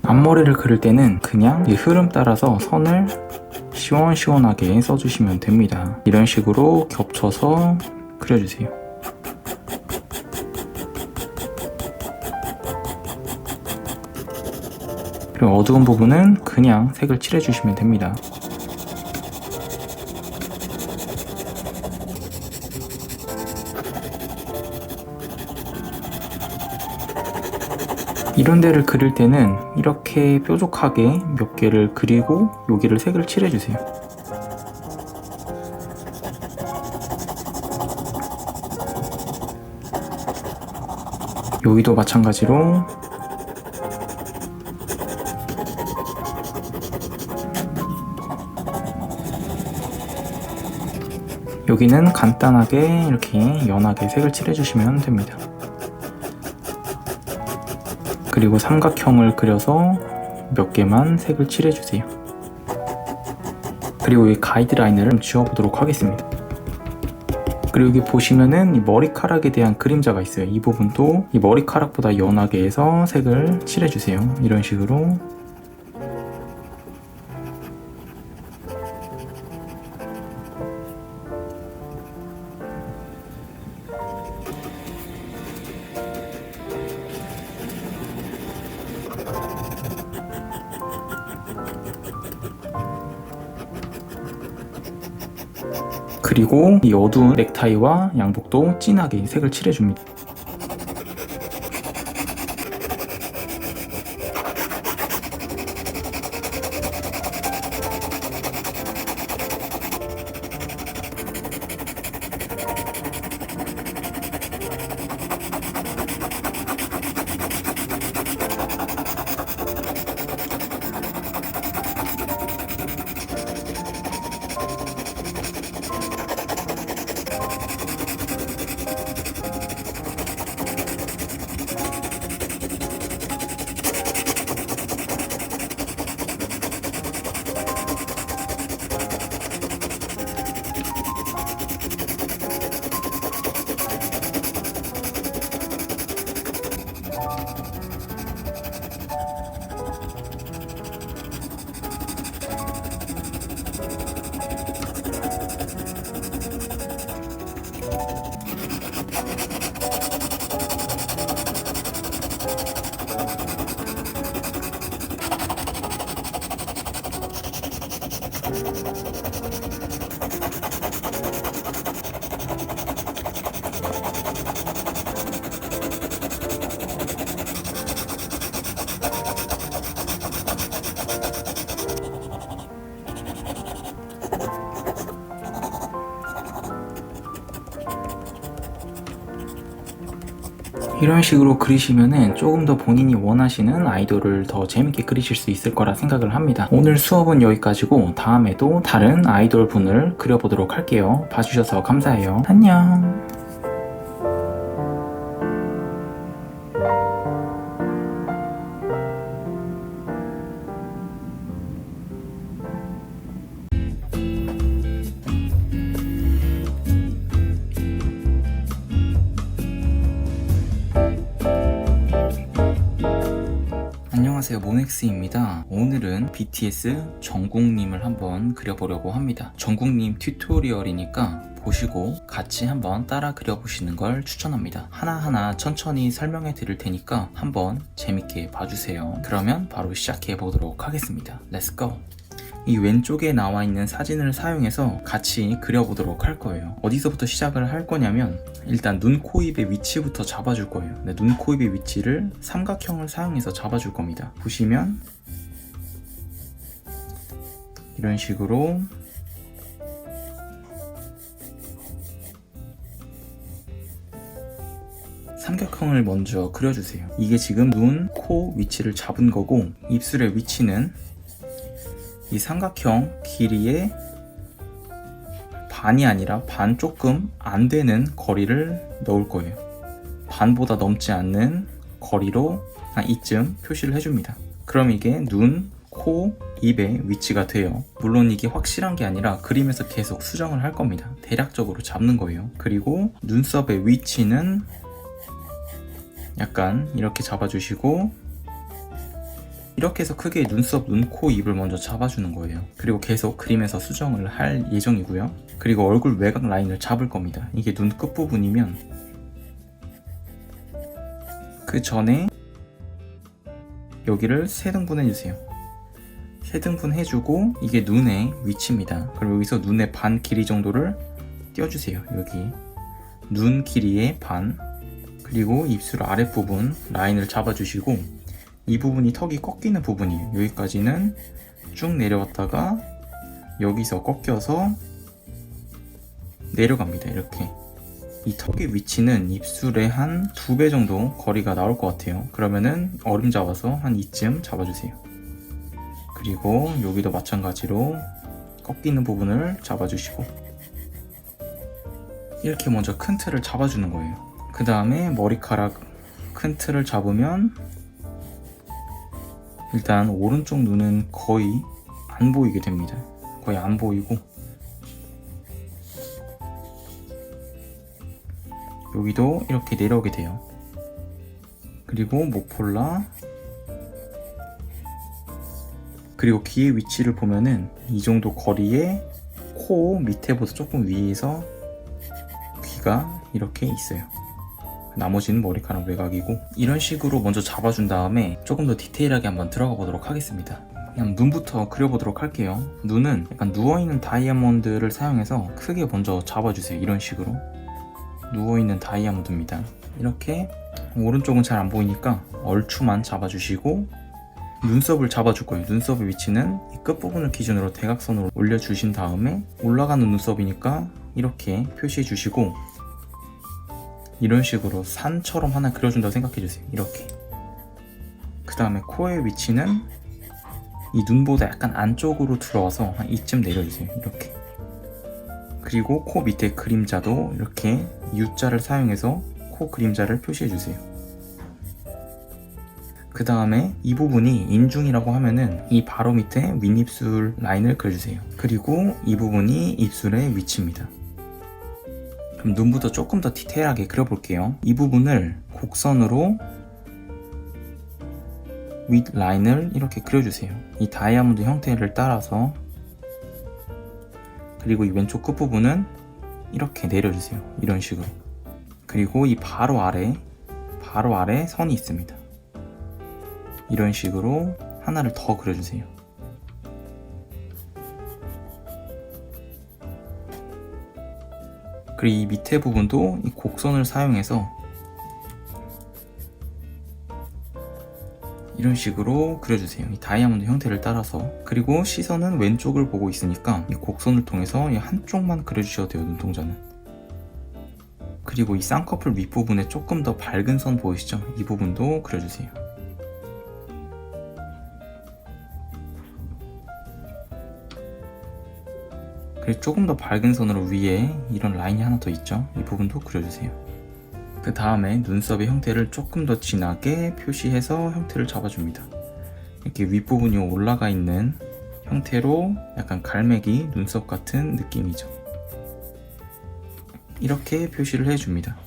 앞머리를 그릴 때는 그냥 이 흐름 따라서 선을 시원시원하게 써주시면 됩니다. 이런 식으로 겹쳐서 그려주세요. 그리고 어두운 부분은 그냥 색을 칠해주시면 됩니다. 이런 데를 그릴 때는 이렇게 뾰족하게 몇 개를 그리고 여기를 색을 칠해주세요. 여기도 마찬가지로 여기는 간단하게 이렇게 연하게 색을 칠해주시면 됩니다. 그리고 삼각형을 그려서 몇 개만 색을 칠해주세요. 그리고 이 가이드라인을 좀 지워보도록 하겠습니다. 그리고 여기 보시면은 이 머리카락에 대한 그림자가 있어요. 이 부분도 이 머리카락보다 연하게 해서 색을 칠해주세요. 이런 식으로. 그리고 이 어두운 넥타이와 양복도 진하게 색을 칠해줍니다. 이런 식으로 그리시면은 조금 더 본인이 원하시는 아이돌을 더 재밌게 그리실 수 있을 거라 생각을 합니다. 오늘 수업은 여기까지고 다음에도 다른 아이돌 분을 그려보도록 할게요. 봐주셔서 감사해요. 안녕. 안녕하세요, 모넥스입니다. 오늘은 BTS 정국님을 한번 그려보려고 합니다. 정국님 튜토리얼이니까 보시고 같이 한번 따라 그려보시는 걸 추천합니다. 하나하나 천천히 설명해 드릴 테니까 한번 재밌게 봐주세요. 그러면 바로 시작해 보도록 하겠습니다. Let's go! 이 왼쪽에 나와 있는 사진을 사용해서 같이 그려보도록 할 거예요. 어디서부터 시작을 할 거냐면 일단 눈, 코, 입의 위치부터 잡아줄 거예요. 눈, 코, 입의 위치를 삼각형을 사용해서 잡아줄 겁니다. 보시면 이런 식으로 삼각형을 먼저 그려주세요. 이게 지금 눈, 코 위치를 잡은 거고 입술의 위치는 이 삼각형 길이의 반이 아니라 반 조금 안 되는 거리를 넣을 거예요. 반보다 넘지 않는 거리로 한 이쯤 표시를 해줍니다. 그럼 이게 눈, 코, 입의 위치가 돼요. 물론 이게 확실한 게 아니라 그림에서 계속 수정을 할 겁니다. 대략적으로 잡는 거예요. 그리고 눈썹의 위치는 약간 이렇게 잡아주시고 이렇게 해서 크게 눈썹, 눈, 코, 입을 먼저 잡아주는 거예요. 그리고 계속 그림에서 수정을 할 예정이고요. 그리고 얼굴 외곽 라인을 잡을 겁니다. 이게 눈 끝부분이면 그 전에 여기를 3등분 해주세요. 3등분 해주고 이게 눈의 위치입니다. 그리고 여기서 눈의 반 길이 정도를 띄워주세요. 여기 눈 길이의 반, 그리고 입술 아랫부분 라인을 잡아주시고 이 부분이 턱이 꺾이는 부분이에요. 여기까지는 쭉 내려왔다가 여기서 꺾여서 내려갑니다. 이렇게 이 턱의 위치는 입술의 한 2배 정도 거리가 나올 것 같아요. 그러면은 얼음 잡아서 한 이쯤 잡아주세요. 그리고 여기도 마찬가지로 꺾이는 부분을 잡아주시고 이렇게 먼저 큰 틀을 잡아주는 거예요. 그 다음에 머리카락 큰 틀을 잡으면 일단 오른쪽 눈은 거의 안 보이게 됩니다. 거의 안 보이고 여기도 이렇게 내려오게 돼요. 그리고 목폴라, 그리고 귀의 위치를 보면은 이 정도 거리에 코 밑에보다 조금 위에서 귀가 이렇게 있어요. 나머지는 머리카락 외곽이고 이런 식으로 먼저 잡아준 다음에 조금 더 디테일하게 한번 들어가 보도록 하겠습니다. 그냥 눈부터 그려보도록 할게요. 눈은 약간 누워있는 다이아몬드를 사용해서 크게 먼저 잡아주세요. 이런 식으로 누워있는 다이아몬드입니다. 이렇게 오른쪽은 잘 안 보이니까 얼추만 잡아주시고 눈썹을 잡아줄 거예요. 눈썹의 위치는 이 끝부분을 기준으로 대각선으로 올려주신 다음에 올라가는 눈썹이니까 이렇게 표시해 주시고 이런 식으로 산처럼 하나 그려준다고 생각해주세요. 이렇게. 그 다음에 코의 위치는 이 눈보다 약간 안쪽으로 들어와서 한 이쯤 내려주세요. 이렇게. 그리고 코 밑에 그림자도 이렇게 U자를 사용해서 코 그림자를 표시해주세요. 그 다음에 이 부분이 인중이라고 하면은 이 바로 밑에 윗입술 라인을 그려주세요. 그리고 이 부분이 입술의 위치입니다. 그럼 눈부터 조금 더 디테일하게 그려볼게요. 이 부분을 곡선으로 윗 라인을 이렇게 그려주세요. 이 다이아몬드 형태를 따라서. 그리고 이 왼쪽 끝부분은 이렇게 내려주세요. 이런 식으로. 그리고 이 바로 아래 선이 있습니다. 이런 식으로 하나를 더 그려주세요. 그리고 이 밑에 부분도 이 곡선을 사용해서 이런 식으로 그려주세요. 이 다이아몬드 형태를 따라서. 그리고 시선은 왼쪽을 보고 있으니까 이 곡선을 통해서 이 한쪽만 그려주셔도 돼요. 눈동자는. 그리고 이 쌍꺼풀 윗부분에 조금 더 밝은 선 보이시죠? 이 부분도 그려주세요. 그리고 조금 더 밝은 선으로 위에 이런 라인이 하나 더 있죠? 이 부분도 그려주세요. 그 다음에 눈썹의 형태를 조금 더 진하게 표시해서 형태를 잡아줍니다. 이렇게 윗부분이 올라가 있는 형태로 약간 갈매기 눈썹 같은 느낌이죠. 이렇게 표시를 해줍니다.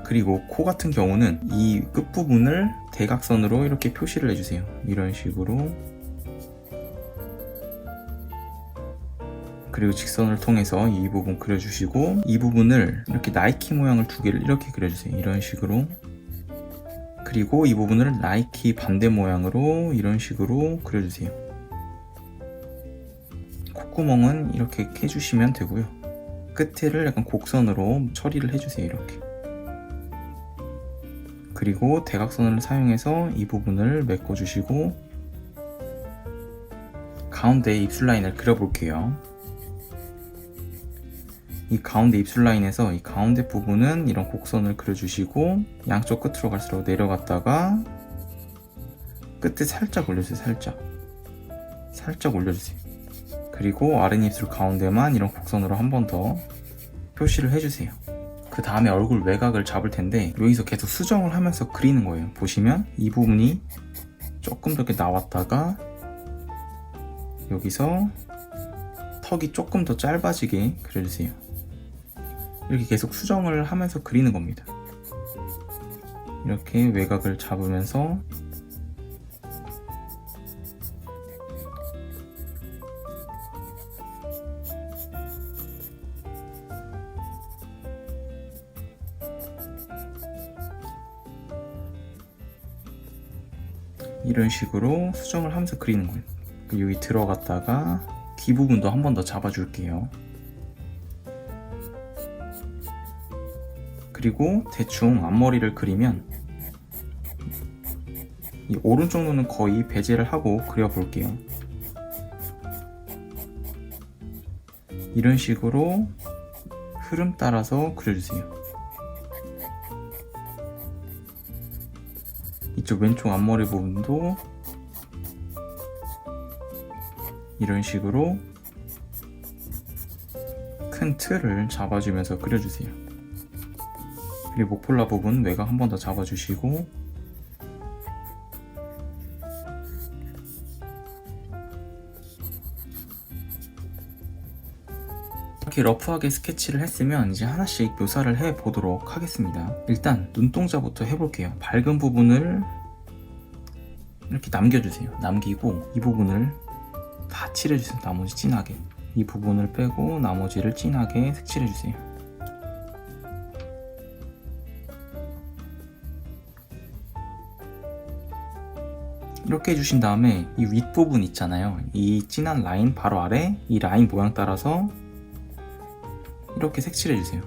그리고 코 같은 경우는 이 끝부분을 대각선으로 이렇게 표시를 해주세요. 이런 식으로. 그리고 직선을 통해서 이 부분 그려주시고, 이 부분을 이렇게 나이키 모양을 두 개를 이렇게 그려주세요. 이런 식으로. 그리고 이 부분을 나이키 반대 모양으로 이런 식으로 그려주세요. 콧구멍은 이렇게 해주시면 되고요. 끝을 약간 곡선으로 처리를 해주세요. 이렇게. 그리고 대각선을 사용해서 이 부분을 메꿔주시고, 가운데 입술 라인을 그려볼게요. 이 가운데 입술 라인에서 이 가운데 부분은 이런 곡선을 그려주시고, 양쪽 끝으로 갈수록 내려갔다가 끝에 살짝 올려주세요. 살짝 올려주세요. 그리고 아랫입술 가운데만 이런 곡선으로 한 번 더 표시를 해주세요. 그 다음에 얼굴 외곽을 잡을 텐데, 여기서 계속 수정을 하면서 그리는 거예요. 보시면 이 부분이 조금 더 이렇게 나왔다가 여기서 턱이 조금 더 짧아지게 그려주세요. 이렇게 계속 수정을 하면서 그리는 겁니다. 이렇게 외곽을 잡으면서 이런 식으로 수정을 하면서 그리는 거예요. 여기 들어갔다가 귀 부분도 한 번 더 잡아줄게요. 그리고 대충 앞머리를 그리면 이 오른쪽 눈은 거의 배제를 하고 그려볼게요. 이런 식으로 흐름 따라서 그려주세요. 이쪽 왼쪽 앞머리 부분도 이런 식으로 큰 틀을 잡아주면서 그려주세요. 그리고 목폴라 부분 외곽 한 번 더 잡아주시고, 이렇게 러프하게 스케치를 했으면 이제 하나씩 묘사를 해 보도록 하겠습니다. 일단 눈동자부터 해볼게요. 밝은 부분을 이렇게 남겨주세요. 남기고 이 부분을 다 칠해주세요. 나머지 진하게. 이 부분을 빼고 나머지를 진하게 색칠해주세요. 이렇게 해주신 다음에 이 윗부분 있잖아요. 이 진한 라인 바로 아래 이 라인 모양 따라서 이렇게 색칠해주세요.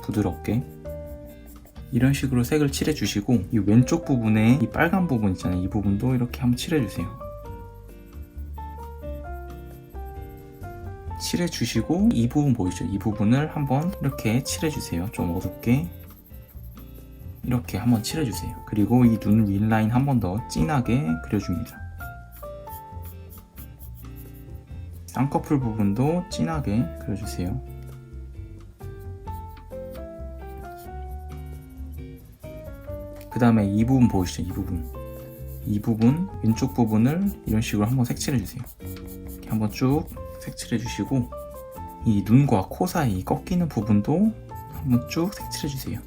부드럽게. 이런 식으로 색을 칠해주시고, 이 왼쪽 부분에 이 빨간 부분 있잖아요. 이 부분도 이렇게 한번 칠해주세요. 칠해주시고, 이 부분 보이죠? 이 부분을 한번 이렇게 칠해주세요. 좀 어둡게. 이렇게 한번 칠해주세요. 그리고 이 눈 윗라인 한 번 더 진하게 그려줍니다. 쌍꺼풀 부분도 진하게 그려주세요. 그 다음에 이 부분 보이시죠? 이 부분 왼쪽 부분을 이런 식으로 한번 색칠해주세요. 이렇게 한번 쭉 색칠해주시고, 이 눈과 코 사이 꺾이는 부분도 한번 쭉 색칠해주세요.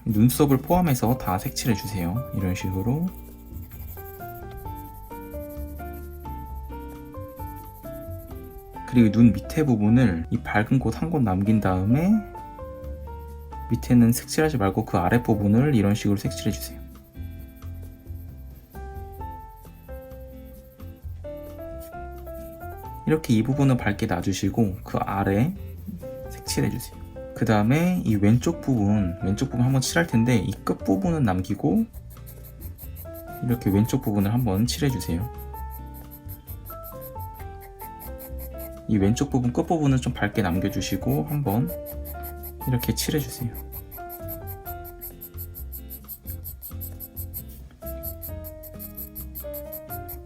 눈썹을 포함해서 다 색칠해주세요. 이런 식으로. 그리고 눈 밑에 부분을 이 밝은 곳 한 곳 남긴 다음에 밑에는 색칠하지 말고 그 아랫 부분을 이런 식으로 색칠해주세요. 이렇게 이 부분을 밝게 놔주시고 그 아래 색칠해주세요. 그 다음에 이 왼쪽 부분 한번 칠할 텐데, 이 끝 부분은 남기고 이렇게 왼쪽 부분을 한번 칠해주세요. 이 왼쪽 부분 끝부분은 좀 밝게 남겨주시고 한번 이렇게 칠해주세요.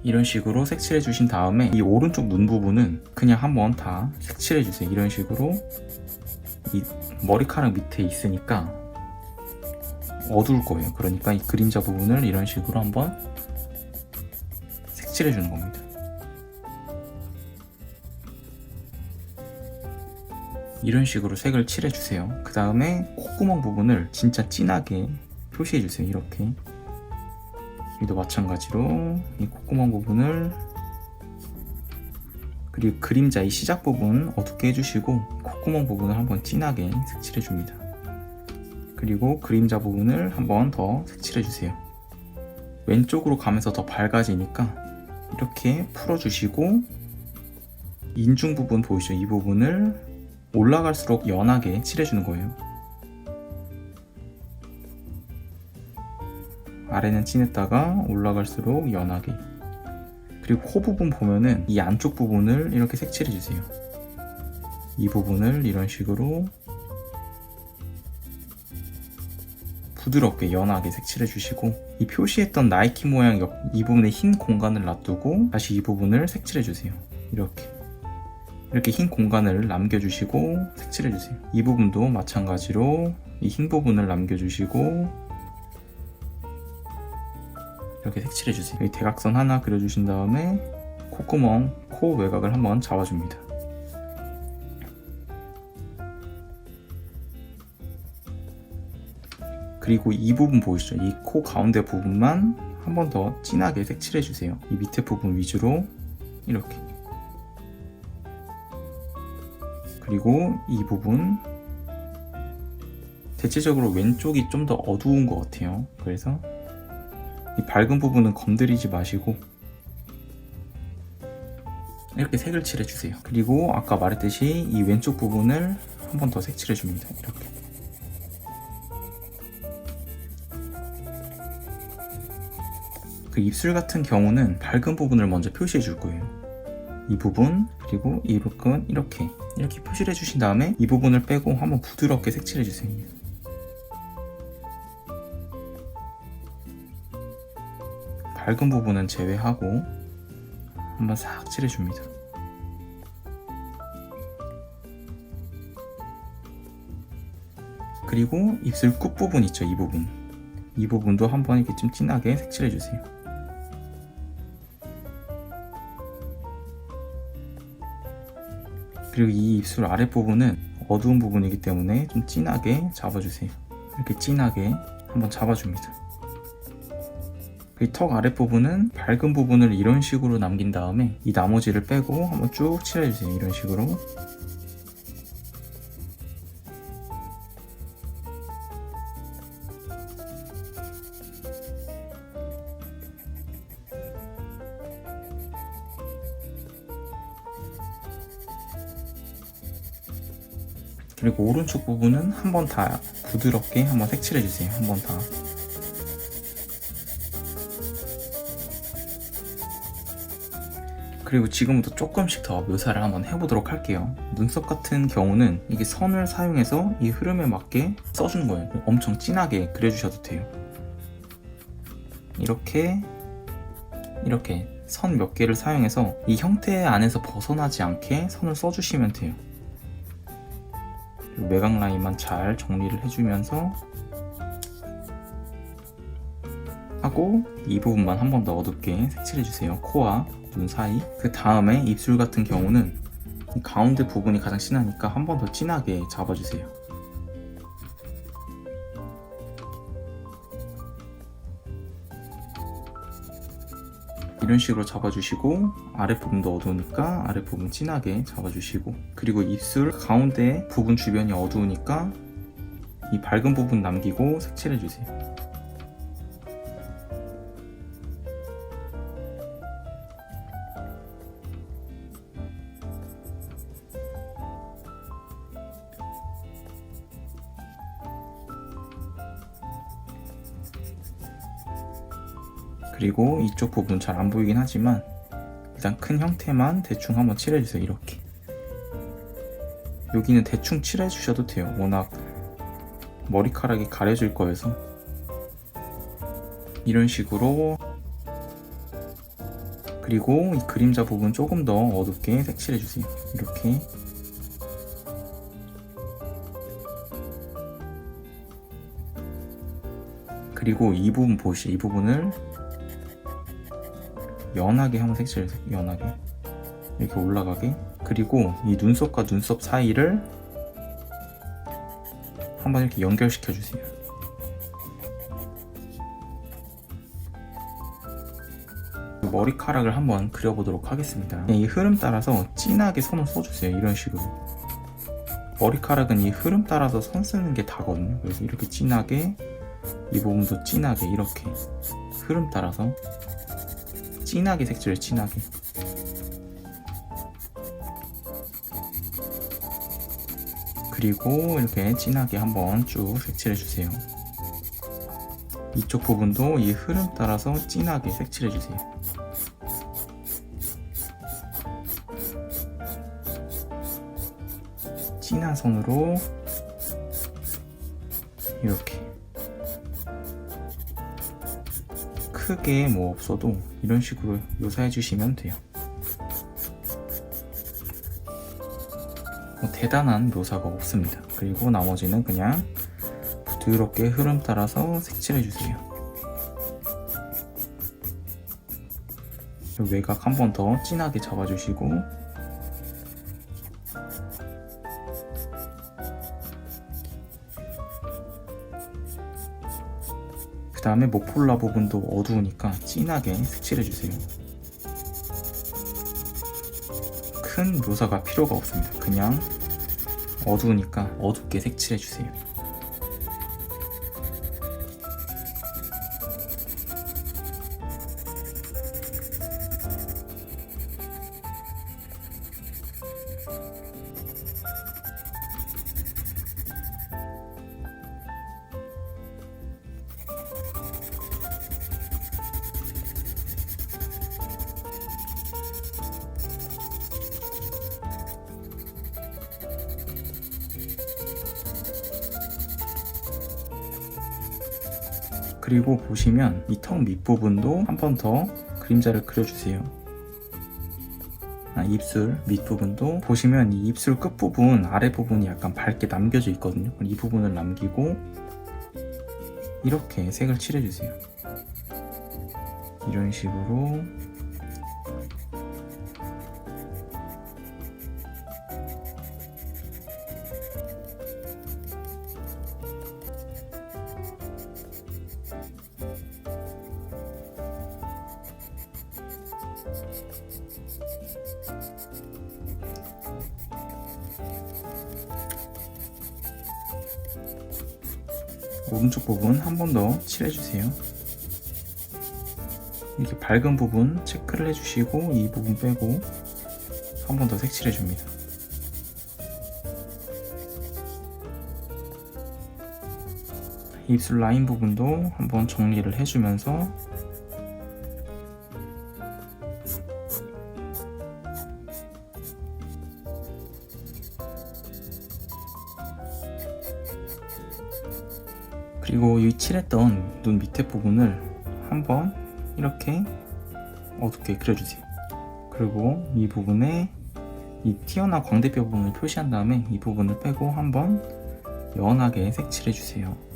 이런 식으로 색칠해 주신 다음에 이 오른쪽 눈 부분은 그냥 한번 다 색칠해 주세요. 이런 식으로 이 머리카락 밑에 있으니까 어두울 거예요. 그러니까 이 그림자 부분을 이런 식으로 한번 색칠해 주는 겁니다. 이런 식으로 색을 칠해 주세요. 그 다음에 콧구멍 부분을 진짜 진하게 표시해 주세요. 이렇게. 여기도 마찬가지로 이 콧구멍 부분을, 그리고 그림자 이 시작 부분 어둡게 해주시고 콧구멍 부분을 한번 진하게 색칠해 줍니다. 그리고 그림자 부분을 한번 더 색칠해 주세요. 왼쪽으로 가면서 더 밝아지니까 이렇게 풀어주시고, 인중 부분 보이시죠? 이 부분을 올라갈수록 연하게 칠해주는 거예요. 아래는 진했다가 올라갈수록 연하게. 그리고 코 부분 보면은 이 안쪽 부분을 이렇게 색칠해 주세요. 이 부분을 이런 식으로 부드럽게 연하게 색칠해 주시고, 이 표시했던 나이키 모양 옆 이 부분에 흰 공간을 놔두고 다시 이 부분을 색칠해 주세요. 이렇게 흰 공간을 남겨주시고 색칠해 주세요. 이 부분도 마찬가지로 이 흰 부분을 남겨주시고 이렇게 색칠해 주세요. 여기 대각선 하나 그려주신 다음에 콧구멍, 코 외곽을 한번 잡아줍니다. 그리고 이 부분 보이시죠? 이 코 가운데 부분만 한 번 더 진하게 색칠해 주세요. 이 밑에 부분 위주로 이렇게. 그리고 이 부분, 대체적으로 왼쪽이 좀 더 어두운 것 같아요. 그래서 이 밝은 부분은 건드리지 마시고 이렇게 색을 칠해 주세요. 그리고 아까 말했듯이 이 왼쪽 부분을 한 번 더 색칠해 줍니다. 이렇게. 그 입술 같은 경우는 밝은 부분을 먼저 표시해 줄 거예요. 이 부분, 그리고 이 부분 이렇게 표시를 해주신 다음에 이 부분을 빼고 한번 부드럽게 색칠해 주세요. 밝은 부분은 제외하고 한번 싹 칠해줍니다. 그리고 입술 끝부분 있죠? 이 부분도 한번 이렇게 좀 진하게 색칠해주세요. 그리고 이 입술 아랫부분은 어두운 부분이기 때문에 좀 진하게 잡아주세요. 이렇게 진하게 한번 잡아줍니다. 이 턱 아랫부분은 밝은 부분을 이런 식으로 남긴 다음에 이 나머지를 빼고 한번 쭉 칠해주세요. 이런 식으로. 그리고 오른쪽 부분은 한번 다 부드럽게 한번 색칠해주세요. 한번 다. 그리고 지금부터 조금씩 더 묘사를 한번 해보도록 할게요. 눈썹 같은 경우는 이게 선을 사용해서 이 흐름에 맞게 써주는 거예요. 엄청 진하게 그려주셔도 돼요. 이렇게 선 몇 개를 사용해서 이 형태 안에서 벗어나지 않게 선을 써주시면 돼요. 그리고 매각 라인만 잘 정리를 해주면서 하고, 이 부분만 한 번 더 어둡게 색칠해주세요. 코와 눈 사이. 그 다음에 입술 같은 경우는 이 가운데 부분이 가장 진하니까 한 번 더 진하게 잡아주세요. 이런 식으로 잡아주시고, 아랫부분도 어두우니까 아랫부분 진하게 잡아주시고, 그리고 입술 가운데 부분 주변이 어두우니까 이 밝은 부분 남기고 색칠해주세요. 그리고 이쪽 부분 잘 안 보이긴 하지만 일단 큰 형태만 대충 한번 칠해주세요. 이렇게 여기는 대충 칠해 주셔도 돼요. 워낙 머리카락이 가려질 거여서. 이런 식으로. 그리고 이 그림자 부분 조금 더 어둡게 색칠해 주세요. 이렇게. 그리고 이 부분 보시죠. 이 부분을 연하게 한번 색칠해주세요. 연하게 이렇게 올라가게. 그리고 이 눈썹과 눈썹 사이를 한번 이렇게 연결시켜 주세요. 머리카락을 한번 그려보도록 하겠습니다. 이 흐름 따라서 진하게 선을 써주세요. 이런 식으로. 머리카락은 이 흐름 따라서 선 쓰는 게 다거든요. 그래서 이렇게 진하게, 이 부분도 진하게, 이렇게 흐름 따라서 진하게 색칠을 진하게. 그리고 이렇게 진하게 한번 쭉 색칠해 주세요. 이쪽 부분도 이 흐름 따라서 진하게 색칠해 주세요. 진한 선으로 이렇게. 크게 뭐 없어도 이런 식으로 묘사해 주시면 돼요. 뭐 대단한 묘사가 없습니다. 그리고 나머지는 그냥 부드럽게 흐름 따라서 색칠해 주세요. 외곽 한 번 더 진하게 잡아주시고, 그 다음에 목폴라 부분도 어두우니까 진하게 색칠해주세요. 큰 묘사가 필요가 없습니다. 그냥 어두우니까 어둡게 색칠해주세요. 그리고 보시면 이 턱 밑부분도 한 번 더 그림자를 그려주세요. 입술 밑부분도 보시면 이 입술 끝부분 아랫부분이 약간 밝게 남겨져 있거든요. 이 부분을 남기고 이렇게 색을 칠해주세요. 이런 식으로. 오른쪽 부분 한 번 더 칠해주세요. 이렇게 밝은 부분 체크를 해주시고 이 부분 빼고 한 번 더 색칠해줍니다. 입술 라인 부분도 한번 정리를 해주면서 그리고 이 칠했던 눈 밑에 부분을 한번 이렇게 어둡게 그려주세요. 그리고 이 부분에 이 튀어나온 광대뼈 부분을 표시한 다음에 이 부분을 빼고 한번 연하게 색칠해주세요.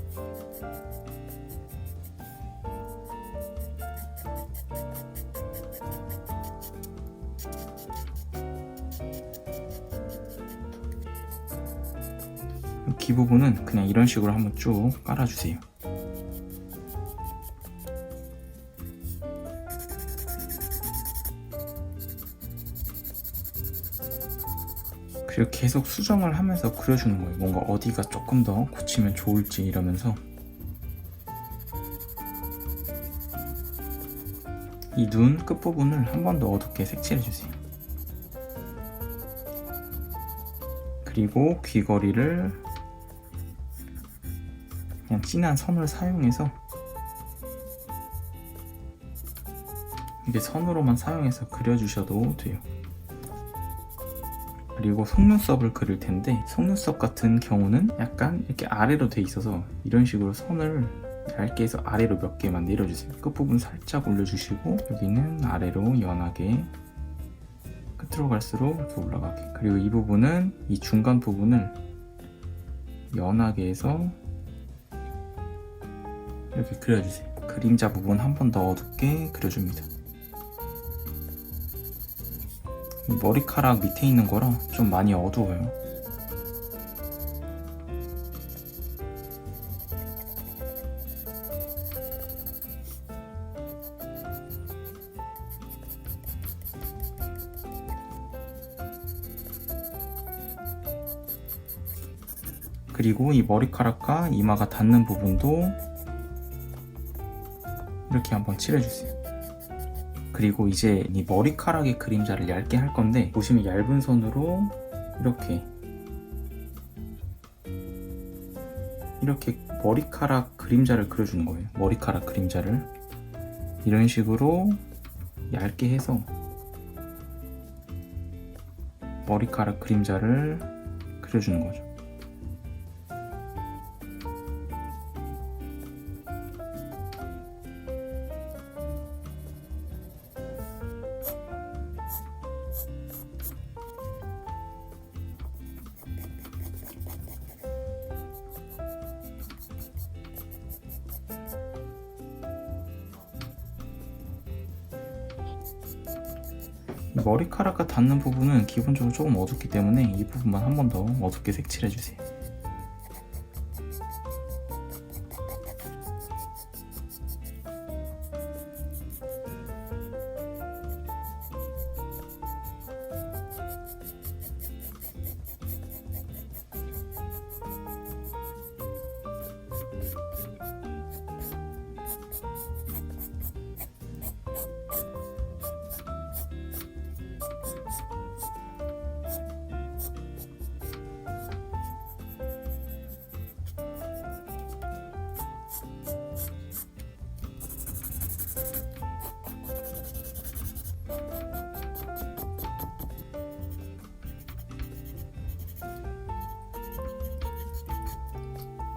귀 부분은 그냥 이런 식으로 한번 쭉 깔아주세요. 그리고 계속 수정을 하면서 그려주는 거예요. 뭔가 어디가 조금 더 고치면 좋을지 이러면서. 이 눈 끝부분을 한 번 더 어둡게 색칠해주세요. 그리고 귀걸이를 그냥 진한 선을 사용해서 이게 선으로만 사용해서 그려주셔도 돼요. 그리고 속눈썹을 그릴 텐데 속눈썹 같은 경우는 약간 이렇게 아래로 돼 있어서 이런 식으로 선을 얇게 해서 아래로 몇 개만 내려주세요. 끝부분 살짝 올려주시고 여기는 아래로 연하게 끝으로 갈수록 이렇게 올라가게. 그리고 이 부분은 이 중간 부분을 연하게 해서 이렇게 그려주세요. 그림자 부분 한 번 더 어둡게 그려줍니다. 이 머리카락 밑에 있는 거라 좀 많이 어두워요. 그리고 이 머리카락과 이마가 닿는 부분도 이렇게 한번 칠해주세요. 그리고 이제 이 머리카락의 그림자를 얇게 할 건데 보시면 얇은 선으로 이렇게 머리카락 그림자를 그려주는 거예요. 머리카락 그림자를 이런 식으로 얇게 해서 머리카락 그림자를 그려주는 거죠. 머리카락과 닿는 부분은 기본적으로 조금 어둡기 때문에 이 부분만 한 번 더 어둡게 색칠해주세요.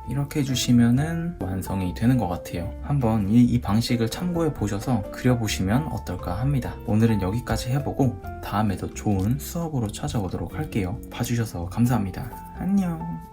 이렇게 해주시면은 완성이 되는 것 같아요. 한번 이 방식을 참고해 보셔서 그려보시면 어떨까 합니다. 오늘은 여기까지 해보고 다음에 더 좋은 수업으로 찾아오도록 할게요. 봐주셔서 감사합니다. 안녕.